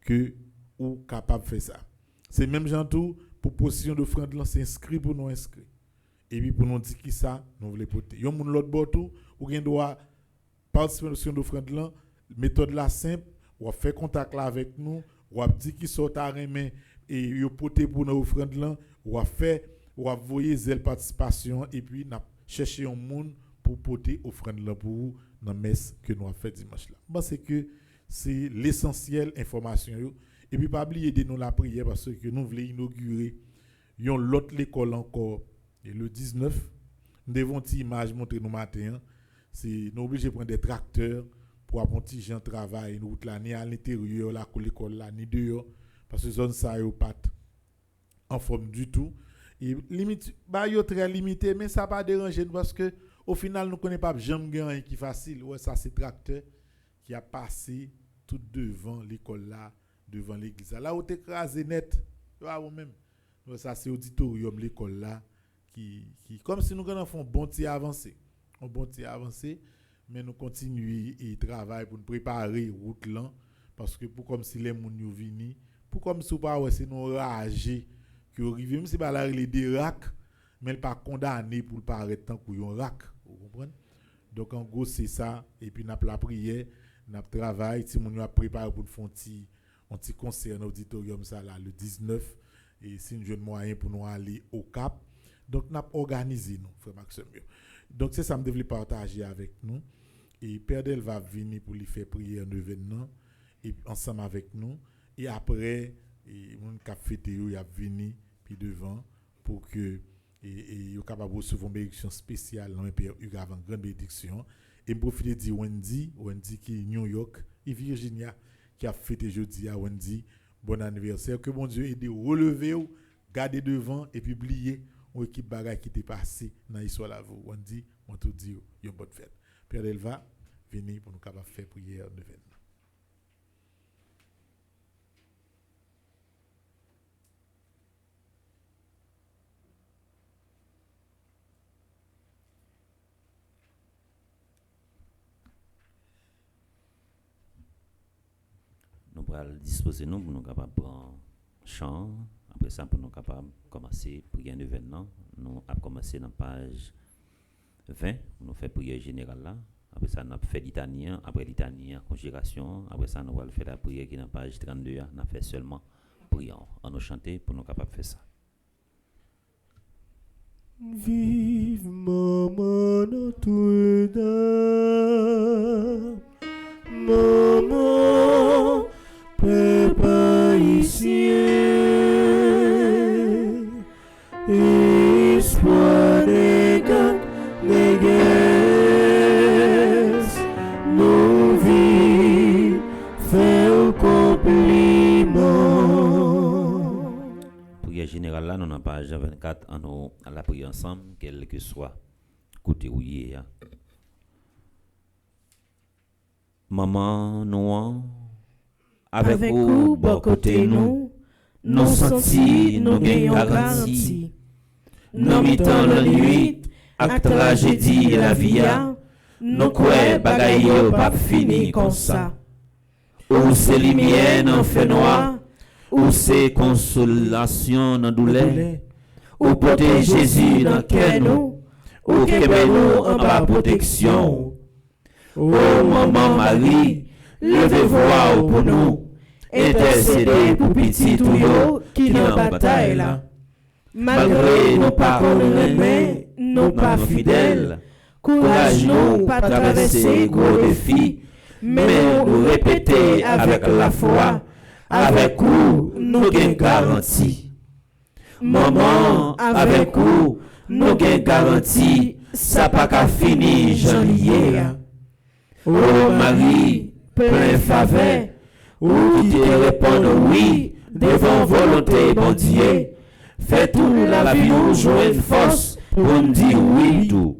que ou capable faire ça c'est même gens tout pour position d'offrande là s'inscrit pour nous inscrire et puis pour nous dire qui ça nous voulons porter yon moun l'autre bord tout ou gen droit participation d'offrande là méthode là simple ou fait contact là avec nous ou dit qui sort à remen et yo porter pour nous offrande là ou fait ou voyer zèle participation et puis n'a chercher un monde pour porter offrande là pour dans messe que nous avons fait dimanche là. Parce que c'est l'essentiel information yo. Et puis pas oublier de nous la prière parce que nous voulons inaugurer une l'autre l'école encore et le 19 nous devons une image montrer nous matin, c'est nous obligés de prendre des tracteurs pour apprendre les gens travail une route là ni à l'intérieur là l'école là ni dehors parce que zone ça yo pas en forme du tout. Et limite bah yo très limité mais ça pas déranger parce que au final nous connaît pas jamais rien qui facile. Ouais, ça c'est tracteur qui a passé tout devant l'école là, devant l'église là où t'es écrasé net. Ou même. Ouais, ça c'est auditorium l'école là qui comme si nous avons fait un bon petit avancé. Un bon petit avancé mais nous continuons et travailler pour nous préparer route là parce que pour comme si les moun yo vini, pour comme si pas ouais c'est nous rager que arrive même si pas là les des rack mais il pas condamné pour pas arrêter tant pour un rack, vous comprenez? Donc en gros c'est ça et puis n'a la prière, n'a travail, si moun a préparé pour faire un petit concert dans l'auditorium ça là le 19 et c'est une jeune moyen pour nous aller au Cap. Donc n'a organisé nous frère Maxime. Donc c'est ça me devait partager avec nous et Père Del va venir pour lui faire prier un événement et ensemble avec nous et après et mon cap fêté yo y a venir puis devant pour que et yo capable recevoir une bénédiction spéciale dans Père Hugues avant grande bénédiction et profiter de Wendy qui est New York et Virginia qui a fêté jeudi à Wendy bon anniversaire que mon Dieu aide relever ou garder devant et publier une équipe bagaille qui était passé dans l'histoire là vous Wendy moi tout dire une bonne fête. Père Elva venez pour nous capable faire prière de événement. Nous allons disposer nous pour nous capables prendre chant. Après ça, pour nous capables commencer prière d'événement. Nous avons commencé dans la page 20. Nous faisons prière générale là. Après ça, nous avons fait l'italien. Après l'italien, conjuration. Après ça, nous allons faire la prière qui est dans la page 32. Nous avons fait seulement prière. On nous chanter pour nous capables de faire ça. Vive maman Notre-Dame, maman Peuple haïtien, espoir des gars, des guerres, nous vivons, fait compliment. Prière générale là, nous n'avons pas 24 à la prière ensemble, quel que soit côté où il est. Maman, nous avec vous, bon côté nous, nous sentis, nous gagnons garantie. Nous mettons la nuit, avec tragédie et la vie, nous croyons bagaille pas fini comme ça. Ou c'est lumière dans fait noir, ou c'est consolation dans douleur, ou porter Jésus dans cœur nous, ou que nous en bas protection. Oh maman Marie, levez-vous pour nous, intercédez pour petit tout qui dans bataille là. Malgré nos pas connaître, nos pas fidèles, courage nous pas traverser gros défis, mais nous répéter avec la foi, avec vous nous gain garantie. Maman, avec vous nous gain garantie, ça pas qu'à finir janvier. Oh Marie, plein faveur, ou qui te répondent oui, devant volonté bon Dieu, fais tout la vie nous jouer force pour nous dire oui tout.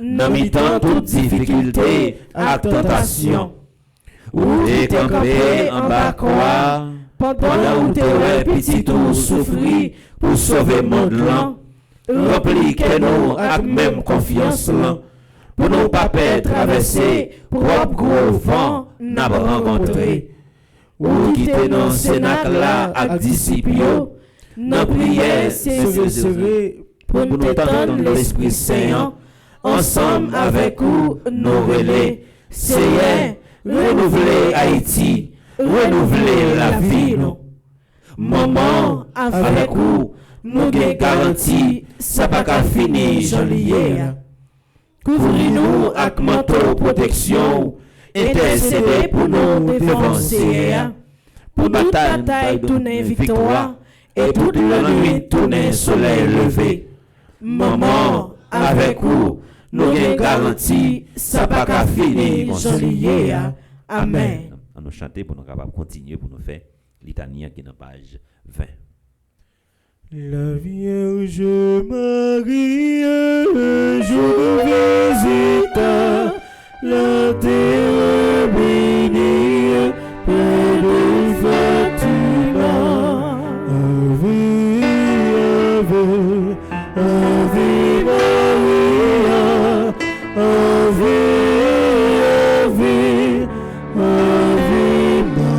Dans mi-temps toute difficulté à tentation, ou t'es campé en bas quoi, pendant où t'es petit tout souffrir pour sauver monde là, remplis que nous avec même confiance là. Pour nous pas perdre traverser propre gros vent n'a rencontré ou quitter dans cénacle là avec disciples n'a prière c'est pour nous tendre l'Esprit Saint ensemble avec vous nous relais Seigneur renouveler Haïti renouveler la vie nous maman avec vous nous gain garantie ça pas qu'à finir janvier. Couvre-nous avec manteau protection. Intercédez pour nous devant Seigneur. Pour bataille tourner victoire. Et toute la nuit tourner soleil levé. Maman, avec vous, nous avons garanti, ça pas qu'à finir, mon jolier. Amen. On nous chanter pour nous capables continuer pour nous faire litanie qui est dans page 20. La Vierge Marie, un jour visita la terre bénie près de Fatima. Ave, Ave Maria, Ave, Ave, Ave Maria.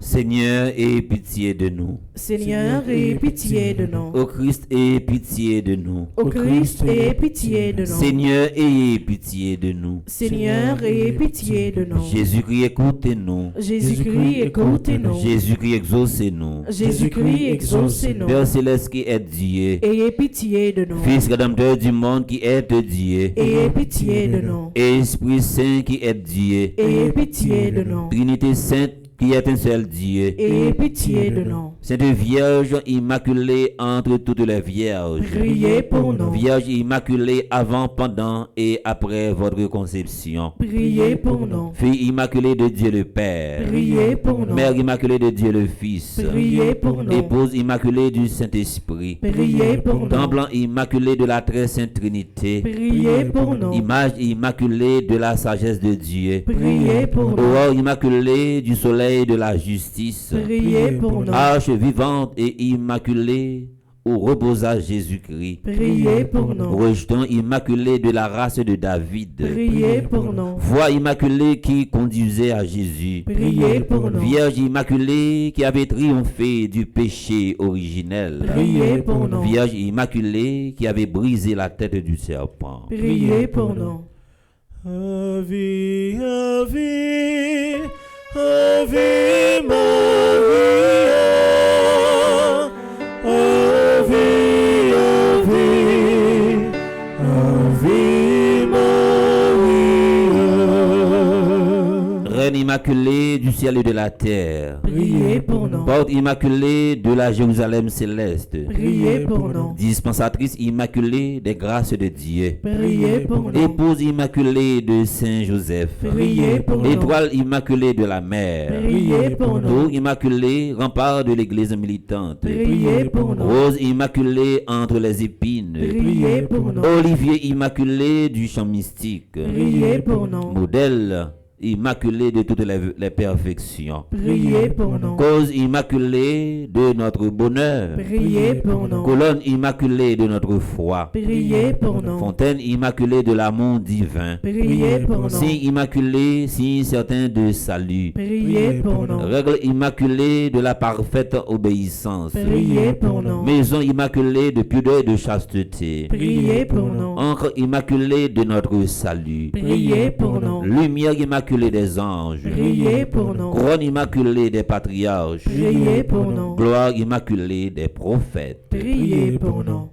Seigneur, aie pitié de nous. Seigneur, aie pitié de nous. Ô Christ, aie pitié de nous. Ô Christ, aie pitié de nous. Seigneur, ayez pitié de nous. Seigneur, aie pitié de nous. Jésus-Christ, écoutez-nous. Jésus-Christ, écoutez-nous. Jésus-Christ, exaucez-nous. Jésus-Christ, exaucez-nous. Père céleste qui est Dieu. Ayez pitié de nous. Fils rédempteur du monde qui est Dieu. Ayez pitié de nous. Esprit Saint qui est Dieu. Ayez pitié de nous. Trinité Sainte qui est un seul Dieu. Ayez pitié de nous. Sainte Vierge immaculée entre toutes les vierges. Priez pour nous. Vierge immaculée avant, pendant et après votre conception. Priez pour nous. Fille immaculée de Dieu le Père. Priez pour nous. Mère immaculée de Dieu le Fils. Priez pour nous. Épouse immaculée du Saint-Esprit. Priez pour nous. Temple immaculé de la très sainte Trinité. Priez pour nous. Image immaculée de la sagesse de Dieu. Priez pour nous. Aurore immaculée du soleil de la justice. Priez pour nous. Arche vivante et immaculée où reposa Jésus-Christ. Priez pour nous. Rejeton immaculé de la race de David. Priez pour nous. Voie immaculée qui conduisait à Jésus. Priez pour nous. Vierge immaculée qui avait triomphé du péché originel. Priez pour nous. Vierge immaculée qui avait brisé la tête du serpent. Priez pour nous. Ave, Ave, Ave Maria, Ave, Ave, Ave Maria. Reine immaculée du ciel et de la terre. Priez pour nous. Porte immaculée de la Jérusalem céleste. Priez pour nous. Dispensatrice immaculée des grâces de Dieu. Priez pour nous. Épouse immaculée de Saint Joseph. Priez pour nous. Étoile immaculée de la mer. Priez pour nous. Tour immaculée, rempart de l'église militante. Priez pour nous. Rose immaculée entre les épines. Priez pour nous. Olivier immaculé du chant mystique. Priez pour nous. Modèle immaculé de toutes les perfections. Priez pour nous. Cause immaculée de notre bonheur. Priez pour nous. Colonne immaculée de notre foi. Priez pour nous. Fontaine immaculée de l'amour divin. Priez pour nous. Signe immaculé, signe certain de salut. Priez pour nous. Règle immaculée de la parfaite obéissance. Priez pour nous. Maison immaculée de pudeur et de chasteté. Priez pour nous. Encre immaculée de notre salut. Priez pour nous. Lumière immaculée des anges. Priez pour nous. Couronne immaculée des patriarches. Priez pour nous. Gloire immaculée des prophètes. Priez pour nous.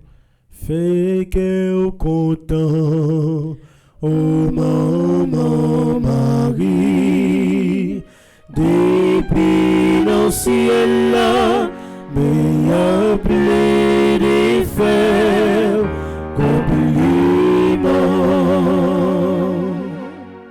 Fais que content, ô maman Marie, depuis le ciel là, mais appelé des frères, compliment.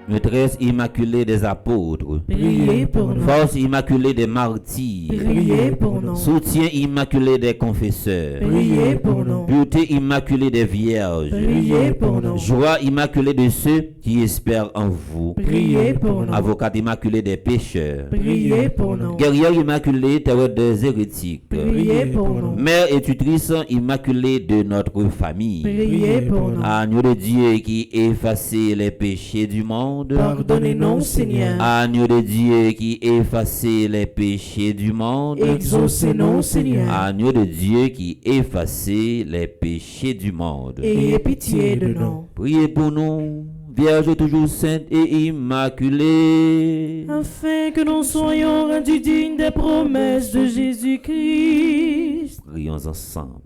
Maîtresse immaculée des apôtres. Priez pour nous. Force immaculée des martyrs. Priez pour nous. Soutien immaculé des confesseurs. Priez pour nous. Pureté immaculée des vierges. Priez pour nous. Joie immaculée de ceux qui espèrent en vous. Priez pour nous. Avocate immaculée des pécheurs. Priez pour nous. Guerrière immaculée terreur des hérétiques. Priez pour nous. Mère et tutrice immaculée de notre famille. Priez pour nous. Agneau de Dieu qui effacez les péchés du monde. Pardonnez-nous, Seigneur. Agneau de Dieu qui effacez les péchés du monde. Exaucez-nous, Seigneur. Agneau de Dieu qui effacez les péchés du monde. Ayez pitié de nous. Priez pour nous, Vierge toujours sainte et immaculée. Afin que nous soyons rendus dignes des promesses de Jésus-Christ. Prions ensemble.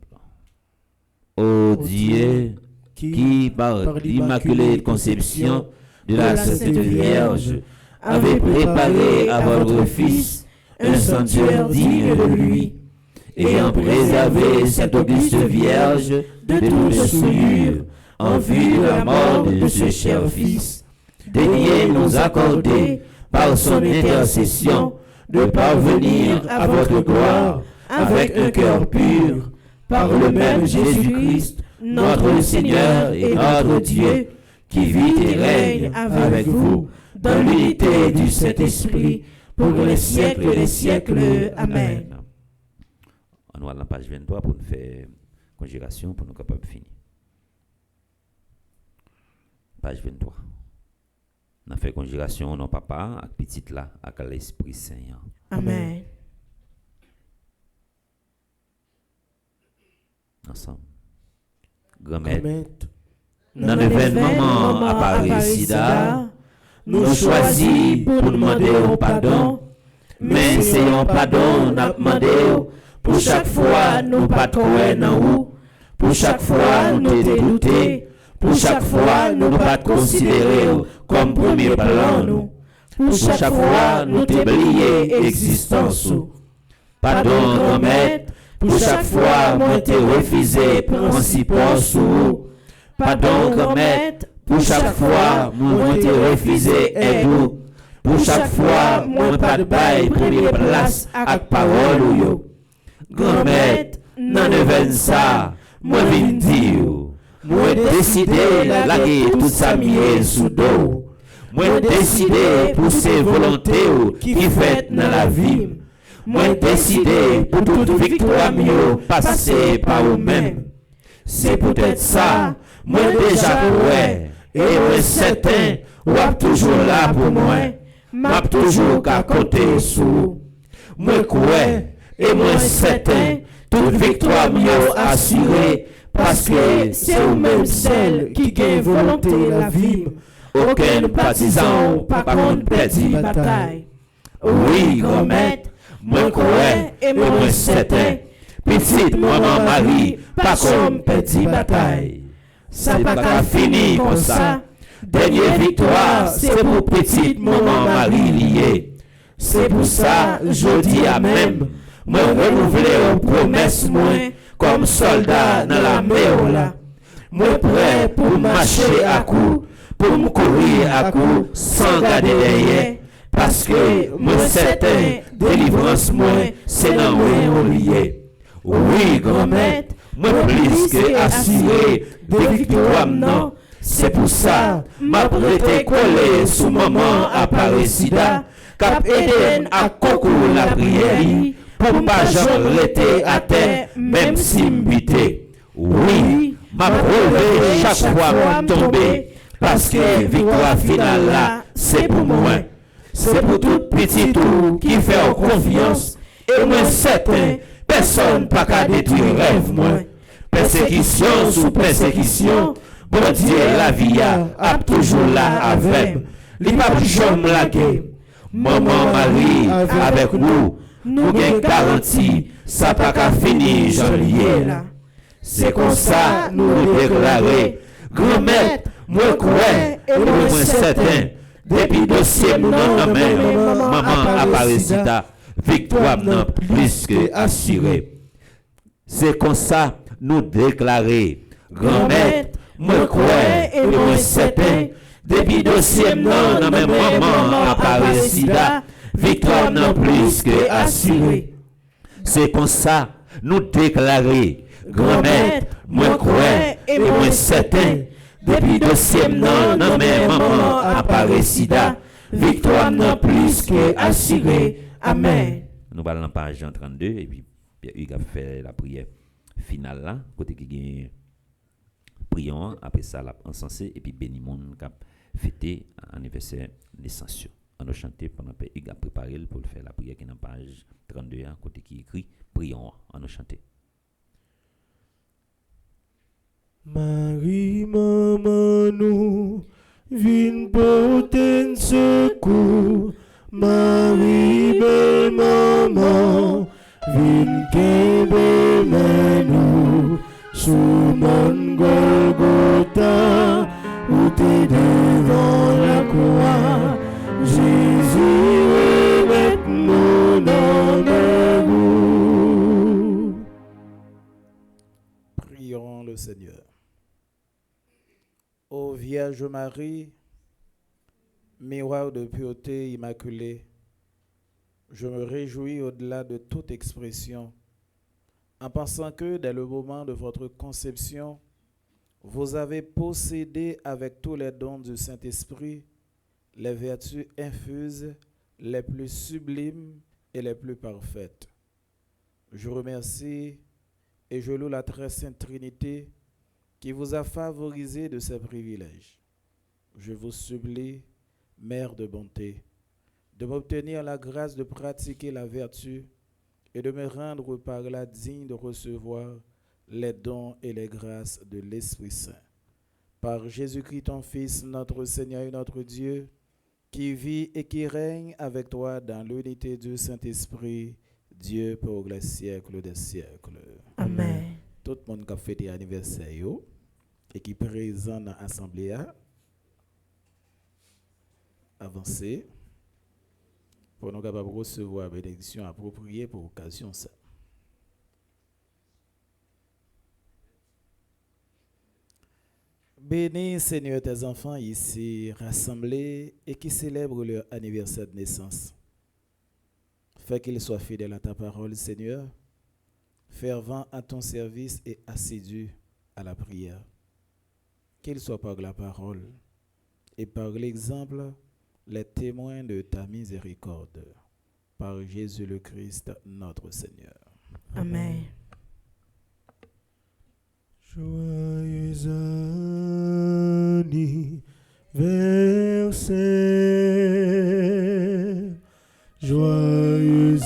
Ô Dieu, qui, par l'Immaculée Conception de la Sainte Vierge, avait préparé à votre Fils un sanctuaire digne de lui, ayant préservé cette auguste Vierge de toute souillure, en vue de la mort de ce cher Fils, daignez nous accorder, par son intercession, de parvenir à votre gloire avec un cœur pur, par le même Jésus-Christ, notre Seigneur et notre Dieu, qui vit et règne avec vous, dans l'unité du Saint-Esprit, pour les siècles des siècles. Amen. On va à la page 23 pour nous faire conjuration, pour nous capables de finir. Page 23. On a fait conjuration, non papa, avec petite là, avec l'Esprit Saint. Amen. Ensemble. Grand-mère, dans l'événement à Paris-Sida, nous choisis pour demander au pardon, mais c'est un pardon n'a demandé pour chaque fois nous pas trouver dans où, pour chaque fois nous dédouter, pour chaque fois nous pas considérer comme premier plan nous, pour chaque fois nous oublier existence. Pardon grand-mère, pour chaque fois moi t'ai refusé principe sous. Pardon grand-mère, pour chaque fois moi t'ai refusé aide. Pour chaque fois moi pas de bail première place avec parole ou yo. Grand-mère, nan even ça, moi vinn dire, moi décidé laguer tout ça mié sous dos. Moi décidé pour ses volontés qui fait dans la vie. Moi décidé pour toute victoire mieux passer par vous-même. C'est peut-être ça, moi déjà ouais, et moi certain, ou toujours là pour moi, m'a toujours qu'à côté sous. Moi quoi, et moi certain, toute victoire mieux assurée, parce que c'est vous-même celle qui gagne volonté la vie. Aucun partisan, pas contre petit bataille. Oui, grand-mère, moi quoi, et moi certain, petite maman Marie, pas comme petit bataille. Ça pas qu'à finir comme ça. Dernière victoire, c'est pour petite maman Marie liée. C'est pour ça, je dis à même, moi renouveler aux promesses moi, comme soldat dans la mer là. Moi prêt pour marcher à coup, pour me courir à coup, sans garder derrière. Parce que moi certain, délivrance moi, c'est dans moi lié. Oui, grand-mère, moi plus que assuré de victoire non. C'est pour ça, m'a prêté collé sous maman à Paris-Sida, cap Eden à coco la prière, pour pas jamais rester à terre, même si m'bité. Oui, m'a prouvé chaque fois tomber, parce que victoire finale là, c'est pour moi. C'est pour tout petit tout qui fait confiance, et moi certain, personne pas qu'à détruire rêve moi. Persécution sous persécution, bon Dieu la vie a toujours là avec. Il pas jamais laguer. Maman Marie avec nous, nous gagne garantie, ça pas qu'à finir janvier là. C'est comme ça nous déclarer, grand-mère, moi quoi, et moi certain. Depuis dossier nous non maman à Paris-Sida, victoire non plus que assurée. C'est comme ça nous déclarer, grand-mère, moi crois et moi certain, depuis dossier non maman à Paris-Sida, victoire non plus que assurée. C'est comme ça nous déclarer, grand-mère, moi crois et moi certain, depuis dossier non maman à Paris-Sida, victoire non plus que assurée. Amen. Nous allons dans page 32 et puis Pierre-Hugues a fait la prière finale là, côté qui gagne prions, après ça l'a encensé et puis béni monde qui a fêté anniversaire naissance. On a chanté pendant que Pierre-Hugues a préparé pour faire la prière qui est dans page 32 côté qui écrit prions, on a chanté. Marie, maman, nous, vin porter secours. Marie, belle maman, vin kebe nous, sous mon Seigneur. Ô Vierge Marie, miroir de pureté immaculée, je me réjouis au-delà de toute expression en pensant que dès le moment de votre conception, vous avez possédé avec tous les dons du Saint-Esprit les vertus infuses les plus sublimes et les plus parfaites. Je remercie et je loue la très sainte Trinité qui vous a favorisé de ces privilèges. Je vous supplie, Mère de bonté, de m'obtenir la grâce de pratiquer la vertu et de me rendre par là digne de recevoir les dons et les grâces de l'Esprit Saint. Par Jésus-Christ, ton Fils, notre Seigneur et notre Dieu, qui vit et qui règne avec toi dans l'unité du Saint-Esprit, Dieu pour les siècles des siècles. Amen. Tout le monde qui a fêté l'anniversaire et qui est présent dans l'Assemblée a avancé pour nous capables de recevoir la bénédiction appropriée pour l'occasion ça. Bénis, Seigneur, tes enfants ici rassemblés et qui célèbrent leur anniversaire de naissance. Fais qu'ils soient fidèles à ta parole, Seigneur, fervents à ton service et assidus à la prière. Qu'ils soient par la parole et par l'exemple les témoins de ta miséricorde. Par Jésus le Christ, notre Seigneur. Amen. Joyeux anniversaire, joyeux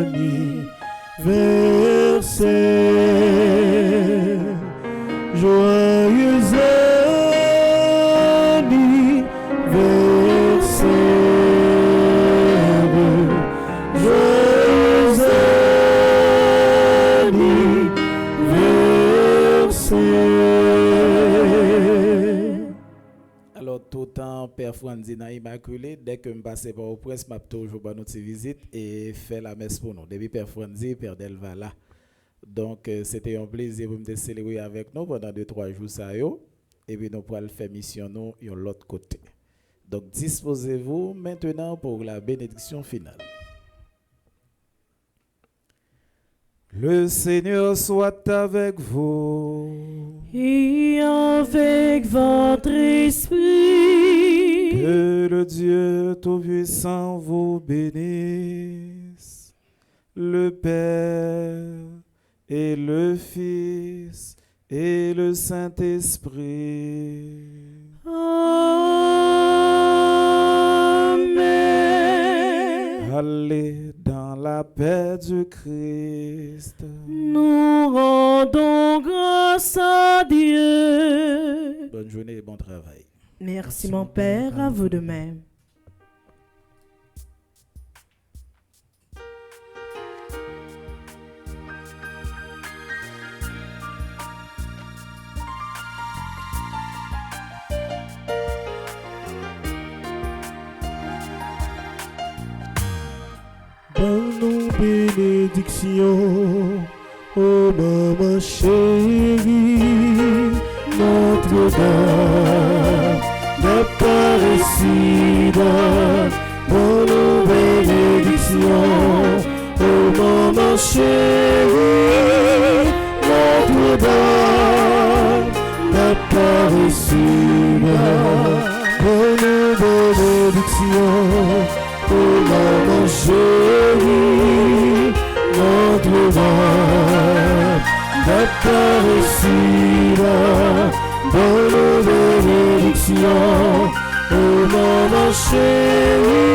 anniversaire, joyeux Tout temps, Père Franzina Immaculé, dès que je passe par au presse, je toujours par notre visite et fait la messe pour nous. Depuis Père Franzi, Père Delva là. Donc, c'était un plaisir de me célébrer avec nous pendant 2-3 jours. Ça, et puis, nous pourrons faire mission nous de l'autre côté. Donc, disposez-vous maintenant pour la bénédiction finale. Le Seigneur soit avec vous. et avec votre esprit. Que le Dieu Tout-Puissant vous bénisse, le Père et le Fils et le Saint-Esprit. Amen. Allez dans la paix du Christ. Nous rendons grâce à Dieu. Bonne journée et bon travail. Merci mon Père, à vous de même. Bonne bénédiction, ô maman chérie, Notre-Dame d'Apparecida. Bonne bénédiction, ô maman chérie, Notre-Dame d'Apparecida. Bonne bénédiction, ô maman chérie, Notre-Dame d'Apparecida. Bonne bénédiction, ô maman chérie,